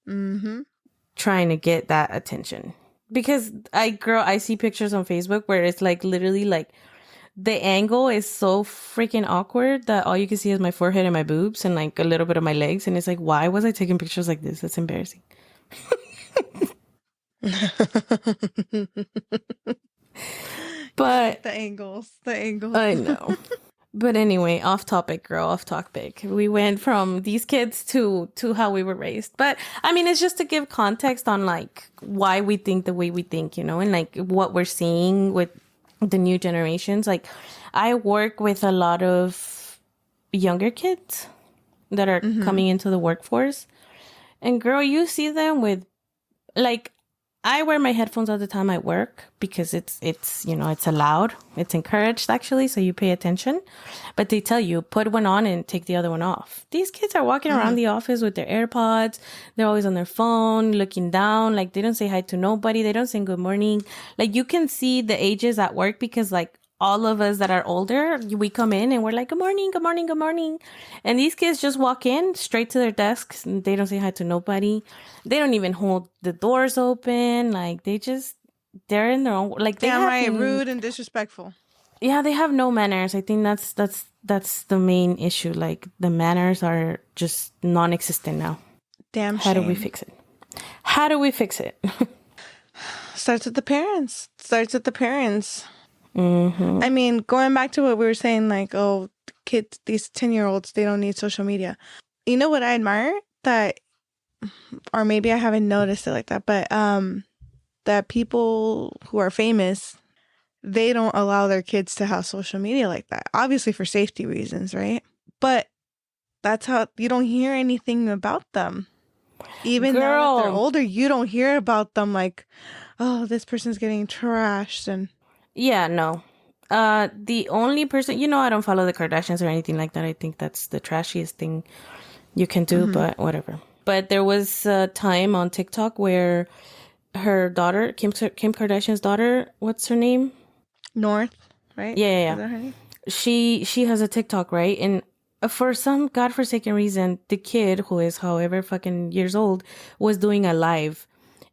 trying to get that attention. Because I see pictures on Facebook where it's like literally like the angle is so freaking awkward that all you can see is my forehead and my boobs and like a little bit of my legs. And it's like, why was I taking pictures like this? That's embarrassing. But the angles. I know. But anyway, off topic, girl, off topic. We went from these kids to how we were raised. But I mean, it's just to give context on like why we think the way we think, and like what we're seeing with the new generations. Like, I work with a lot of younger kids that are coming into the workforce. And girl, you see them with like, I wear my headphones all the time at work because it's it's allowed. It's encouraged, actually, so you pay attention. But they tell you, put one on and take the other one off. These kids are walking around the office with their AirPods. They're always on their phone, looking down. Like, they don't say hi to nobody. They don't say good morning. Like, you can see the ages at work because, like, all of us that are older, we come in and we're like, good morning, good morning, good morning. And these kids just walk in straight to their desks and they don't say hi to nobody. They don't even hold the doors open. Like, they're in their own, like, they have rude and disrespectful. Yeah, they have no manners. I think that's the main issue. Like, the manners are just non-existent now. Damn shame. How do we fix it? How do we fix it? Starts with the parents. I mean, going back to what we were saying, like, oh, kids, these 10-year-olds, they don't need social media. You know what I admire? That, or maybe I haven't noticed it like that, but that people who are famous, they don't allow their kids to have social media like that. Obviously for safety reasons, right? But that's how you don't hear anything about them. Even now that they're older, you don't hear about them like, oh, this person's getting trashed and... Yeah, no. The only person, I don't follow the Kardashians or anything like that. I think that's the trashiest thing you can do, but whatever. But there was a time on TikTok where her daughter, Kim Kardashian's daughter, what's her name? North, right? Yeah. Is that her name? She has a TikTok, right? And for some godforsaken reason, the kid, who is however fucking years old, was doing a live.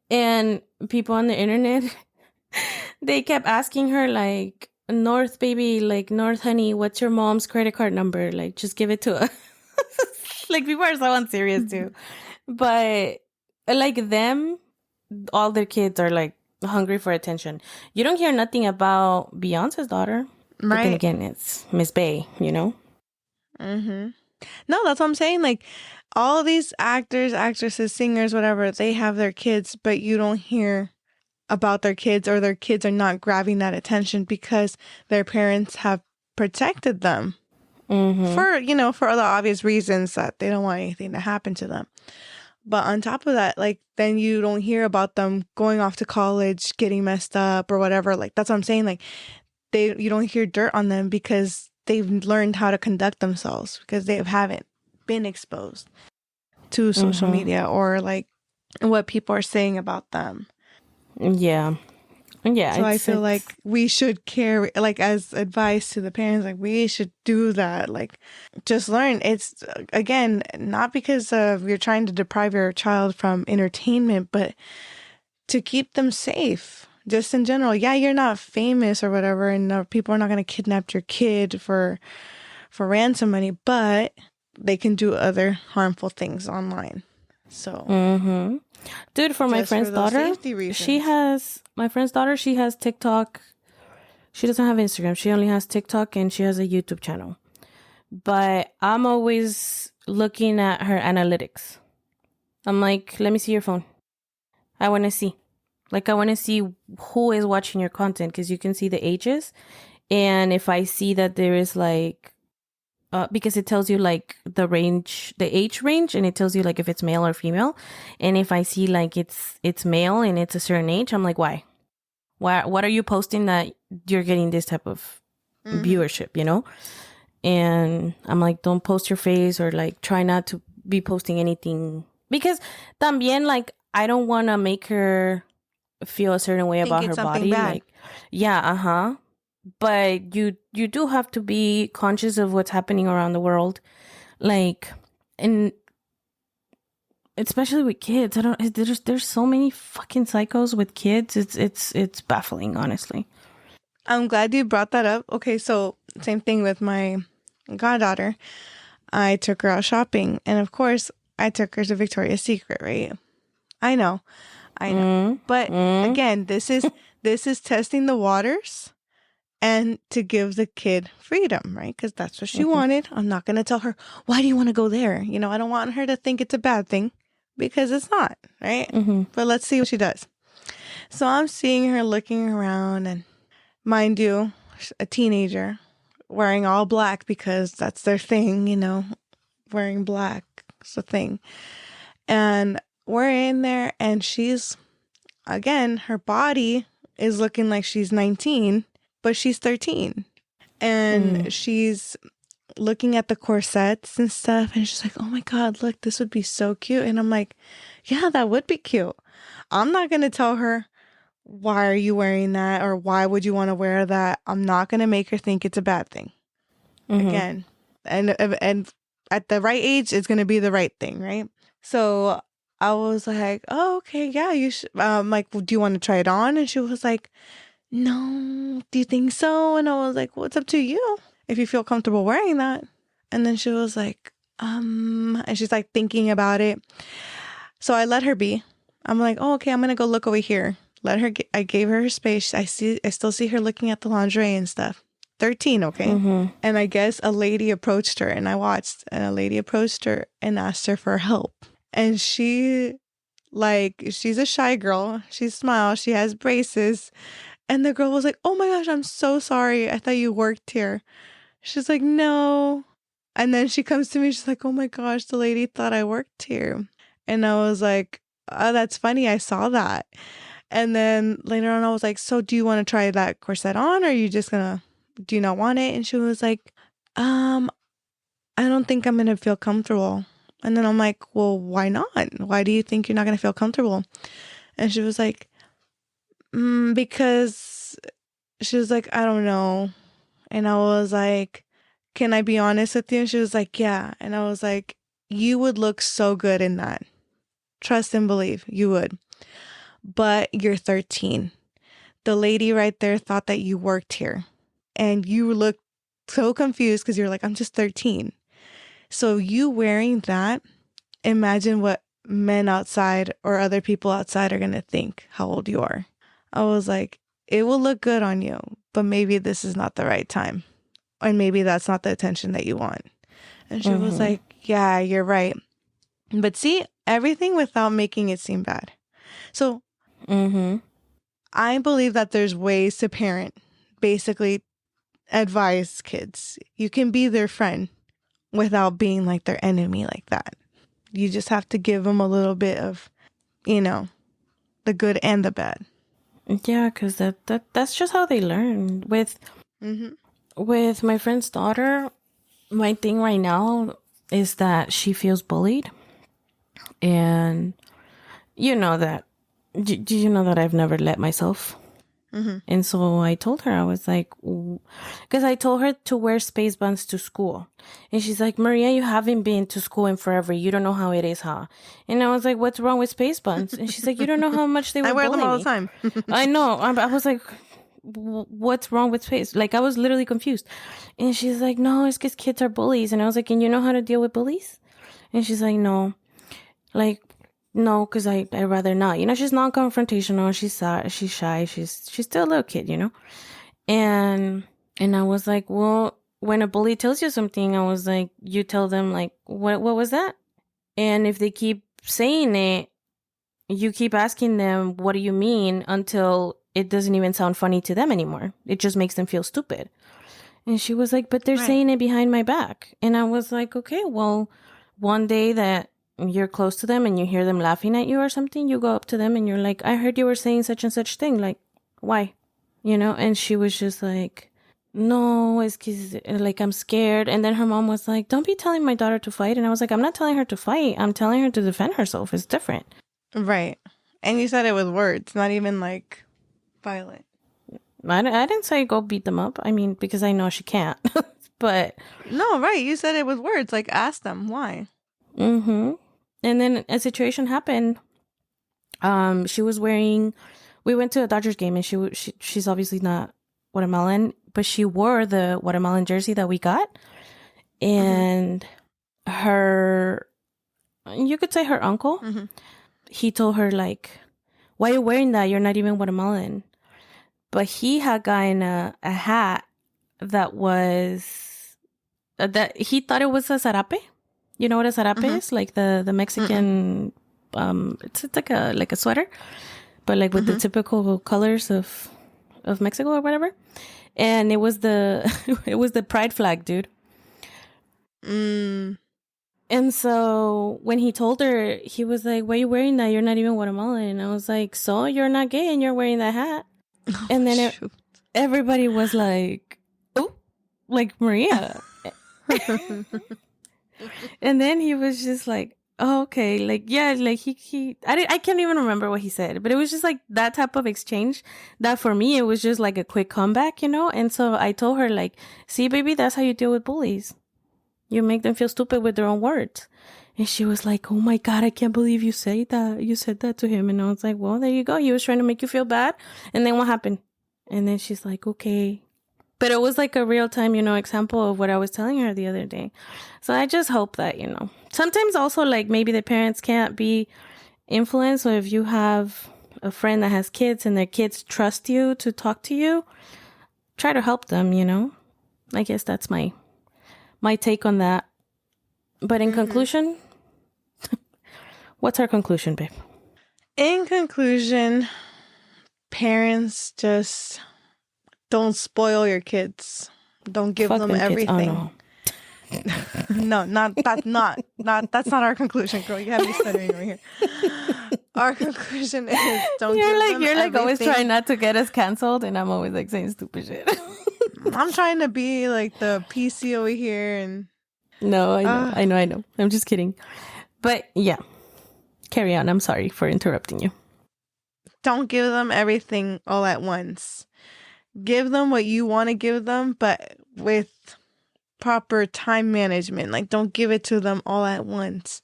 And people on the internet... they kept asking her, like, North baby, like, North honey, what's your mom's credit card number? Like, just give it to us. Like, people are so unserious too. But like them, all their kids are like hungry for attention. You don't hear nothing about Beyonce's daughter. Right. But then again, it's Miss Bay, No, that's what I'm saying. Like, all these actors, actresses, singers, whatever, they have their kids, but you don't hear about their kids, or their kids are not grabbing that attention because their parents have protected them. for, for other obvious reasons that they don't want anything to happen to them. But on top of that, like, then you don't hear about them going off to college, getting messed up or whatever. Like, that's what I'm saying. Like, you don't hear dirt on them because they've learned how to conduct themselves, because they haven't been exposed to social media or like what people are saying about them. Yeah. So I feel like we should carry, like, as advice to the parents, like, we should do that. Like, just learn. It's, again, not because you're trying to deprive your child from entertainment, but to keep them safe. Just in general. Yeah, you're not famous or whatever, and people are not going to kidnap your kid for ransom money, but they can do other harmful things online. So, dude, for my friend's daughter, she has TikTok. She doesn't have Instagram. She only has TikTok, and she has a YouTube channel. But I'm always looking at her analytics. I'm like, let me see your phone. I want to see. Like, I want to see who is watching your content, because you can see the ages. And if I see that there is like, because it tells you like the age range, and it tells you like if it's male or female. And if I see like it's male and it's a certain age, I'm like, why? What are you posting that you're getting this type of viewership, And I'm like, don't post your face, or like try not to be posting anything, because también, like, I don't want to make her feel a certain way about her body. Bad. Like, yeah, but you do have to be conscious of what's happening around the world, like, and especially with kids. There's so many fucking psychos with kids. It's baffling, honestly. I'm glad you brought that up. Okay, so same thing with my goddaughter. I took her out shopping, and of course I took her to Victoria's Secret, right? I know. But again, this is testing the waters and to give the kid freedom, right? Because that's what she wanted. I'm not going to tell her, why do you want to go there? I don't want her to think it's a bad thing, because it's not, right? But let's see what she does. So I'm seeing her looking around, and mind you, a teenager wearing all black, because that's their thing, wearing black is a thing. And we're in there, and she's, again, her body is looking like she's 19, but she's 13. And she's looking at the corsets and stuff, and she's like, oh my God, look, this would be so cute. And I'm like, yeah, that would be cute. I'm not going to tell her, why are you wearing that? Or why would you want to wear that? I'm not going to make her think it's a bad thing. Again, and at the right age, it's going to be the right thing, right? So I was like, oh, okay, yeah, you should. Like, well, do you want to try it on? And she was like, no, do you think so? And I was like, well, it's up to you if you feel comfortable wearing that. And then she was like, and she's like thinking about it. So I let her be. I'm like, oh, okay, I'm going to go look over here. I gave her space. I still see her looking at the lingerie and stuff. 13, okay? And I guess a lady approached her, and I watched, and a lady approached her and asked her for help. And she's a shy girl. She smiles. She has braces. And the girl was like, oh my gosh, I'm so sorry. I thought you worked here. She's like, no. And then she comes to me. She's like, oh my gosh, the lady thought I worked here. And I was like, oh, that's funny. I saw that. And then later on, I was like, so do you want to try that corset on? Or are you just do you not want it? And she was like, I don't think I'm going to feel comfortable. And then I'm like, well, why not? Why do you think you're not going to feel comfortable? And she was like, because she was like, I don't know. And I was like, can I be honest with you? And she was like, yeah. And I was like, you would look so good in that. Trust and believe you would. But you're 13. The lady right there thought that you worked here. And you looked so confused because you're like, I'm just 13. So you wearing that, imagine what men outside or other people outside are going to think how old you are. I was like, it will look good on you, but maybe this is not the right time. And maybe that's not the attention that you want. And she was like, yeah, you're right. But see, everything without making it seem bad. So I believe that there's ways to parent, basically advise kids. You can be their friend without being like their enemy like that. You just have to give them a little bit of, the good and the bad. Yeah, because that's just how they learn. With my friend's daughter, my thing right now is that she feels bullied. And you know that I've never let myself. And so I told her, I was like, because I told her to wear space buns to school. And she's like, Maria, you haven't been to school in forever. You don't know how it is, huh? And I was like, what's wrong with space buns? And she's like, you don't know how much they were bullying me. I wear them all the time. I know. I was like, what's wrong with space? Like, I was literally confused. And she's like, no, it's because kids are bullies. And I was like, and you know how to deal with bullies? And she's like, no. Like, no, because I'd rather not. She's non-confrontational. She's shy. She's still a little kid, And I was like, well, when a bully tells you something, I was like, you tell them, like, what was that? And if they keep saying it, you keep asking them, what do you mean? Until it doesn't even sound funny to them anymore. It just makes them feel stupid. And she was like, but they're saying it behind my back. And I was like, okay, well, one day that you're close to them and you hear them laughing at you or something, you go up to them and you're like, I heard you were saying such and such thing. Like, why? And she was just like, no, it's because, like, I'm scared. And then her mom was like, don't be telling my daughter to fight. And I was like, I'm not telling her to fight. I'm telling her to defend herself. It's different. Right. And you said it with words, not even like violent. I didn't say go beat them up. I mean, because I know she can't. But no, right. You said it with words. Like, ask them why. And then a situation happened. She was wearing. We went to a Dodgers game, and she's obviously not Guatemalan, but she wore the Guatemalan jersey that we got, and you could say her uncle. He told her, like, why are you wearing that? You're not even Guatemalan. But he had gotten a hat that was that he thought it was a zarape. You know what a zarape is? Like the Mexican, it's like a sweater, but like with the typical colors of Mexico or whatever. And it was the pride flag, dude. And so when he told her, he was like, why are you wearing that? You're not even Guatemalan. And I was like, so you're not gay and you're wearing that hat? And then everybody was like, oh, like Maria. And then he was just like, oh, okay. Like, yeah, like I can't even remember what he said, but it was just like that type of exchange that for me, it was just like a quick comeback, And so I told her, like, see, baby, that's how you deal with bullies. You make them feel stupid with their own words. And she was like, oh my God, I can't believe you said that. You said that to him. And I was like, well, there you go. He was trying to make you feel bad. And then what happened? And then she's like, okay. But it was like a real time, example of what I was telling her the other day. So I just hope that, sometimes also like maybe the parents can't be influenced. So if you have a friend that has kids and their kids trust you to talk to you, try to help them, I guess that's my take on that. But in conclusion, what's our conclusion, babe? In conclusion, parents just don't spoil your kids. Don't give them everything. Oh, no. No, that's not our conclusion, girl. You have me stuttering over here. Our conclusion is don't give them everything. You're like always trying not to get us canceled, and I'm always like saying stupid shit. I'm trying to be like the PC over here, and no, I know. I'm just kidding. But yeah, carry on. I'm sorry for interrupting you. Don't give them everything all at once. Give them what you want to give them, but with proper time management. Like, don't give it to them all at once.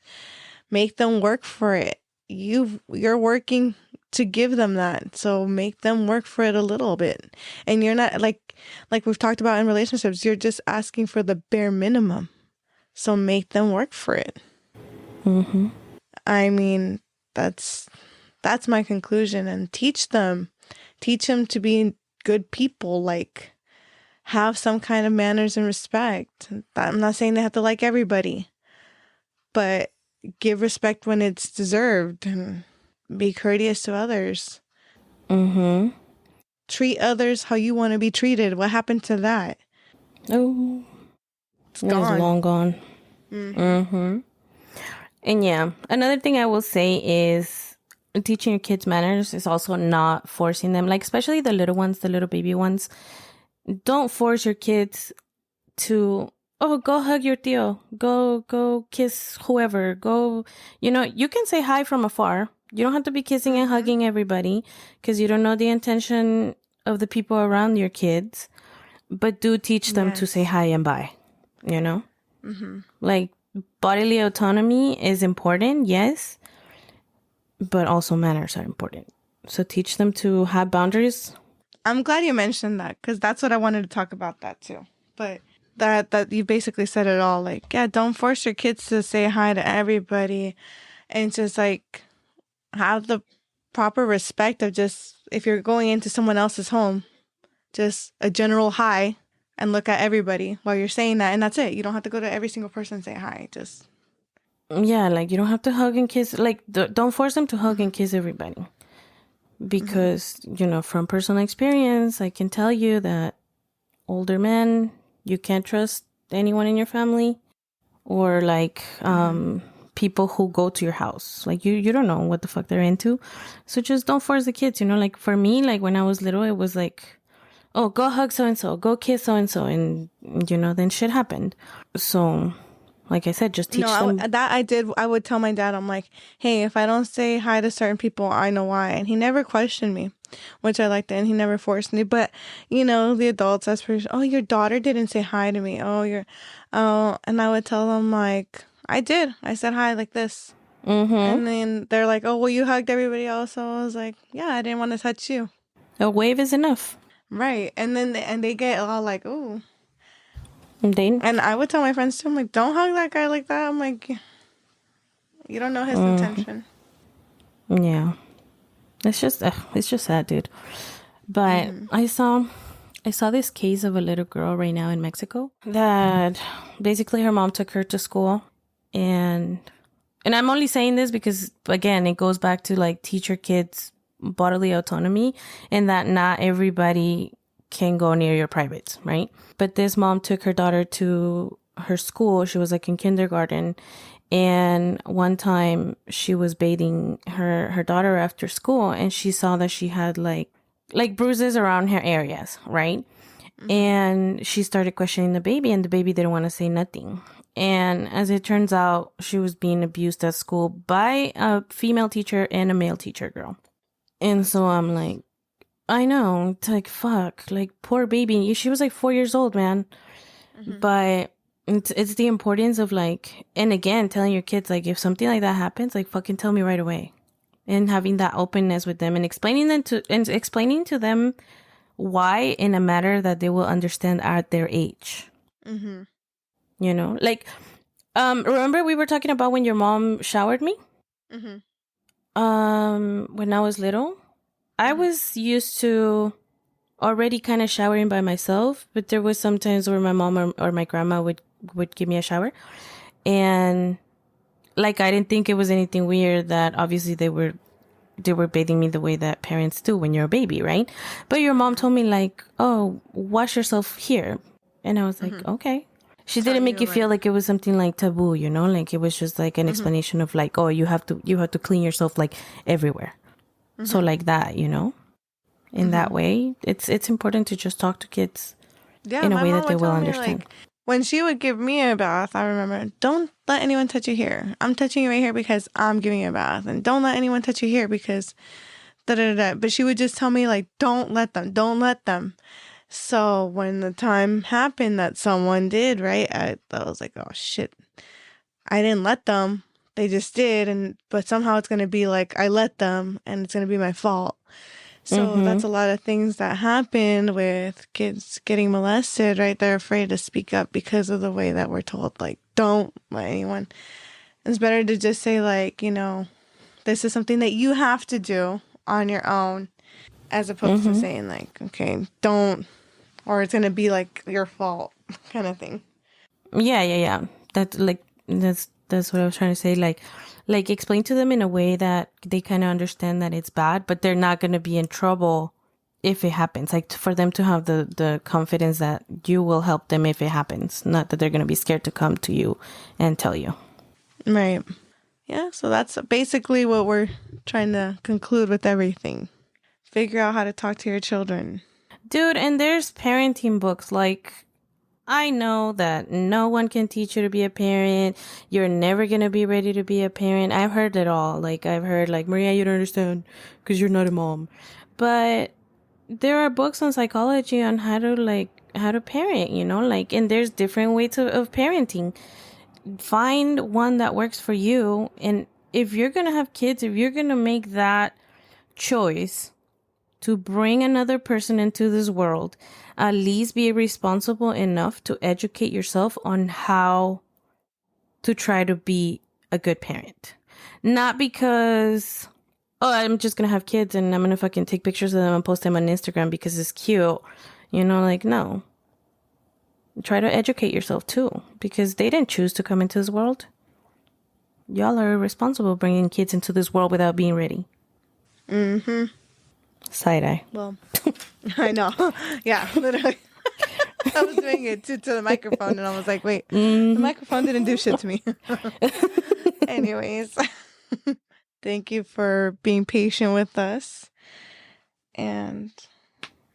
Make them work for it. You're working to give them that, so make them work for it a little bit. And you're not like we've talked about in relationships, you're just asking for the bare minimum, so make them work for it. I mean, that's my conclusion. And teach them to be good people, like have some kind of manners and respect. I'm not saying they have to like everybody, but give respect when it's deserved and be courteous to others. Treat others how you want to be treated. What happened to that? Oh, it's gone. long gone. Mm-hmm. And yeah, another thing I will say is teaching your kids manners is also not forcing them, like especially the little ones, the little baby ones. Don't force your kids to, oh, go hug your tío, go kiss whoever, go, you can say hi from afar. You don't have to be kissing and hugging everybody because you don't know the intention of the people around your kids, but do teach them to say hi and bye, like bodily autonomy is important, yes, but also manners are important. So teach them to have boundaries. I'm glad you mentioned that because that's what I wanted to talk about that too. But that you basically said it all. Like, yeah, don't force your kids to say hi to everybody, and just like have the proper respect of just if you're going into someone else's home, just a general hi and look at everybody while you're saying that, and that's it. You don't have to go to every single person and say hi. Just like you don't have to hug and kiss. Like don't force them to hug and kiss everybody. Because, from personal experience, I can tell you that older men, you can't trust anyone in your family or like people who go to your house. Like you don't know what the fuck they're into. So just don't force the kids, like for me, like when I was little, it was like, oh, go hug so-and-so, go kiss so-and-so. And, then shit happened. So like I said, just teach them. I would tell my dad, I'm like, hey, if I don't say hi to certain people, I know why. And he never questioned me, which I liked. And he never forced me. But, the adults, that's pretty, oh, your daughter didn't say hi to me. And I would tell them, like, I did. I said hi like this. And then they're like, oh, well, you hugged everybody else. So I was like, yeah, I didn't want to touch you. A wave is enough. Right. And then they get all like, ooh. And I would tell my friends too, I'm like, don't hug that guy like that. I'm like, you don't know his intention. Yeah. It's just sad, dude. But I saw this case of a little girl right now in Mexico that basically her mom took her to school. And I'm only saying this because, again, it goes back to like teach your kids bodily autonomy and that not everybody can go near your privates, right? But this mom took her daughter to her school. She was like in kindergarten. And one time she was bathing her daughter after school and she saw that she had like bruises around her areas, right? And she started questioning the baby and the baby didn't want to say nothing. And as it turns out, she was being abused at school by a female teacher and a male teacher girl. And so I'm like, I know, it's like, fuck, like, poor baby. She was like 4 years old, man. But it's the importance of like, and again, telling your kids, like, if something like that happens, like, fucking tell me right away. And having that openness with them and explaining to them why in a matter that they will understand at their age. Like, remember we were talking about when your mom showered me? When I was little? I was used to already kind of showering by myself, but there was sometimes where my mom or my grandma would give me a shower. And like, I didn't think it was anything weird that obviously they were bathing me the way that parents do when you're a baby, right? But your mom told me like, oh, wash yourself here. And I was like, okay. She didn't make you feel like it was something like taboo, like it was just like an explanation of like, oh, you have to clean yourself like everywhere. So like that, in that way, it's important to just talk to kids in a way that they will understand. Like, when she would give me a bath, I remember, don't let anyone touch you here. I'm touching you right here because I'm giving you a bath. And don't let anyone touch you here because da-da-da-da. But she would just tell me, like, don't let them. So when the time happened that someone did, right, I was like, oh, shit. I didn't let them. They just did. But somehow it's going to be like I let them and it's going to be my fault. So that's a lot of things that happen with kids getting molested, right? They're afraid to speak up because of the way that we're told, like, don't let anyone. It's better to just say, like, this is something that you have to do on your own, as opposed to saying, like, okay, don't, or it's going to be, like, your fault kind of thing. Yeah. That's what I was trying to say. Like explain to them in a way that they kind of understand that it's bad, but they're not going to be in trouble if it happens, like for them to have the confidence that you will help them if it happens, not that they're going to be scared to come to you and tell you. Right. Yeah, so that's basically what we're trying to conclude with everything. Figure out how to talk to your children. Dude, and there's parenting books. Like, I know that no one can teach you to be a parent. You're never going to be ready to be a parent. I've heard it all. Like, I've heard, like, Maria, you don't understand because you're not a mom. But there are books on psychology on how to parent, you know? Like, and there's different ways of parenting. Find one that works for you. And if you're going to have kids, if you're going to make that choice to bring another person into this world, at least be responsible enough to educate yourself on how to try to be a good parent. Not because, oh, I'm just going to have kids and I'm going to fucking take pictures of them and post them on Instagram because it's cute. You know, like, no. Try to educate yourself too, because they didn't choose to come into this world. Y'all are responsible bringing kids into this world without being ready. Mm-hmm. Side eye. Well, I know. Yeah, literally. I was doing it to the microphone and I was like, wait, the microphone didn't do shit to me. Anyways, thank you for being patient with us. And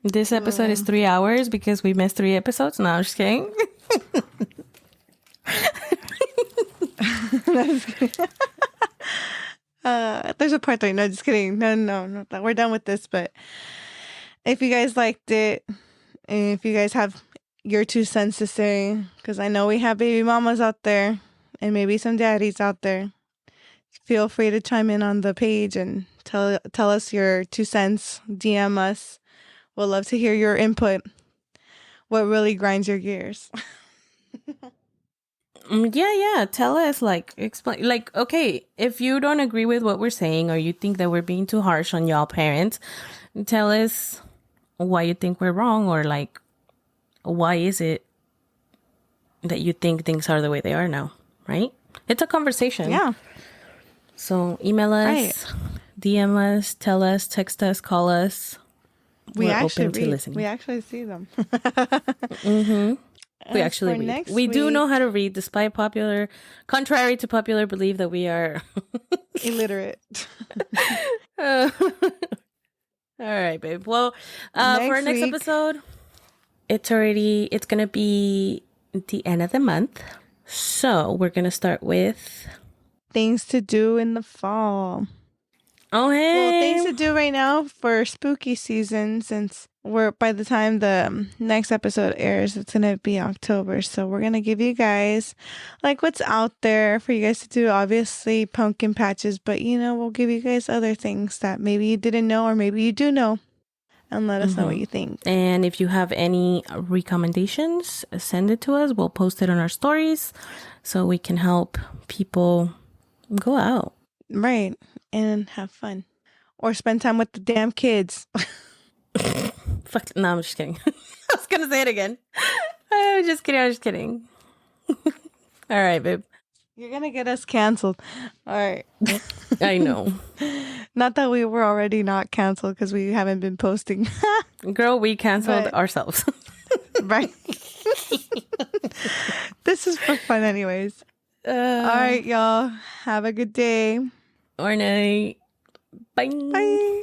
this episode is 3 hours because we missed 3 episodes. No, I'm just kidding. No, just kidding. There's a part 3. No, just kidding. No. We're done with this. But if you guys liked it, and if you guys have your 2 cents to say, because I know we have baby mamas out there and maybe some daddies out there, feel free to chime in on the page and tell us your 2 cents. DM us. We'll love to hear your input. What really grinds your gears? Yeah. Tell us, like, explain, like, okay, if you don't agree with what we're saying or you think that we're being too harsh on y'all parents, tell us why you think we're wrong, or like, why is it that you think things are the way they are now, right? It's a conversation. Yeah. So email us, right. DM us, tell us, text us, call us. We're open to listening. We actually see them. Mm-hmm. We actually read. We do know how to read, despite contrary to popular belief that we are illiterate. All right, babe. Well, for our next episode, it's going to be the end of the month. So we're going to start with things to do in the fall. Oh, hey. Well, things to do right now for spooky season, since by the time the next episode airs, it's going to be October. So we're going to give you guys like what's out there for you guys to do. Obviously pumpkin patches, but we'll give you guys other things that maybe you didn't know, or maybe you do know, and let us know what you think. And if you have any recommendations, send it to us. We'll post it on our stories so we can help people go out. Right. And have fun. Or spend time with the damn kids. Fuck. No, I'm just kidding. I was going to say it again. I'm just kidding. All right, babe. You're going to get us canceled. All right. I know. Not that we were already not canceled because we haven't been posting. Girl, we canceled ourselves. Right. This is for fun anyways. All right, y'all. Have a good day. Or night. Bye. Bye.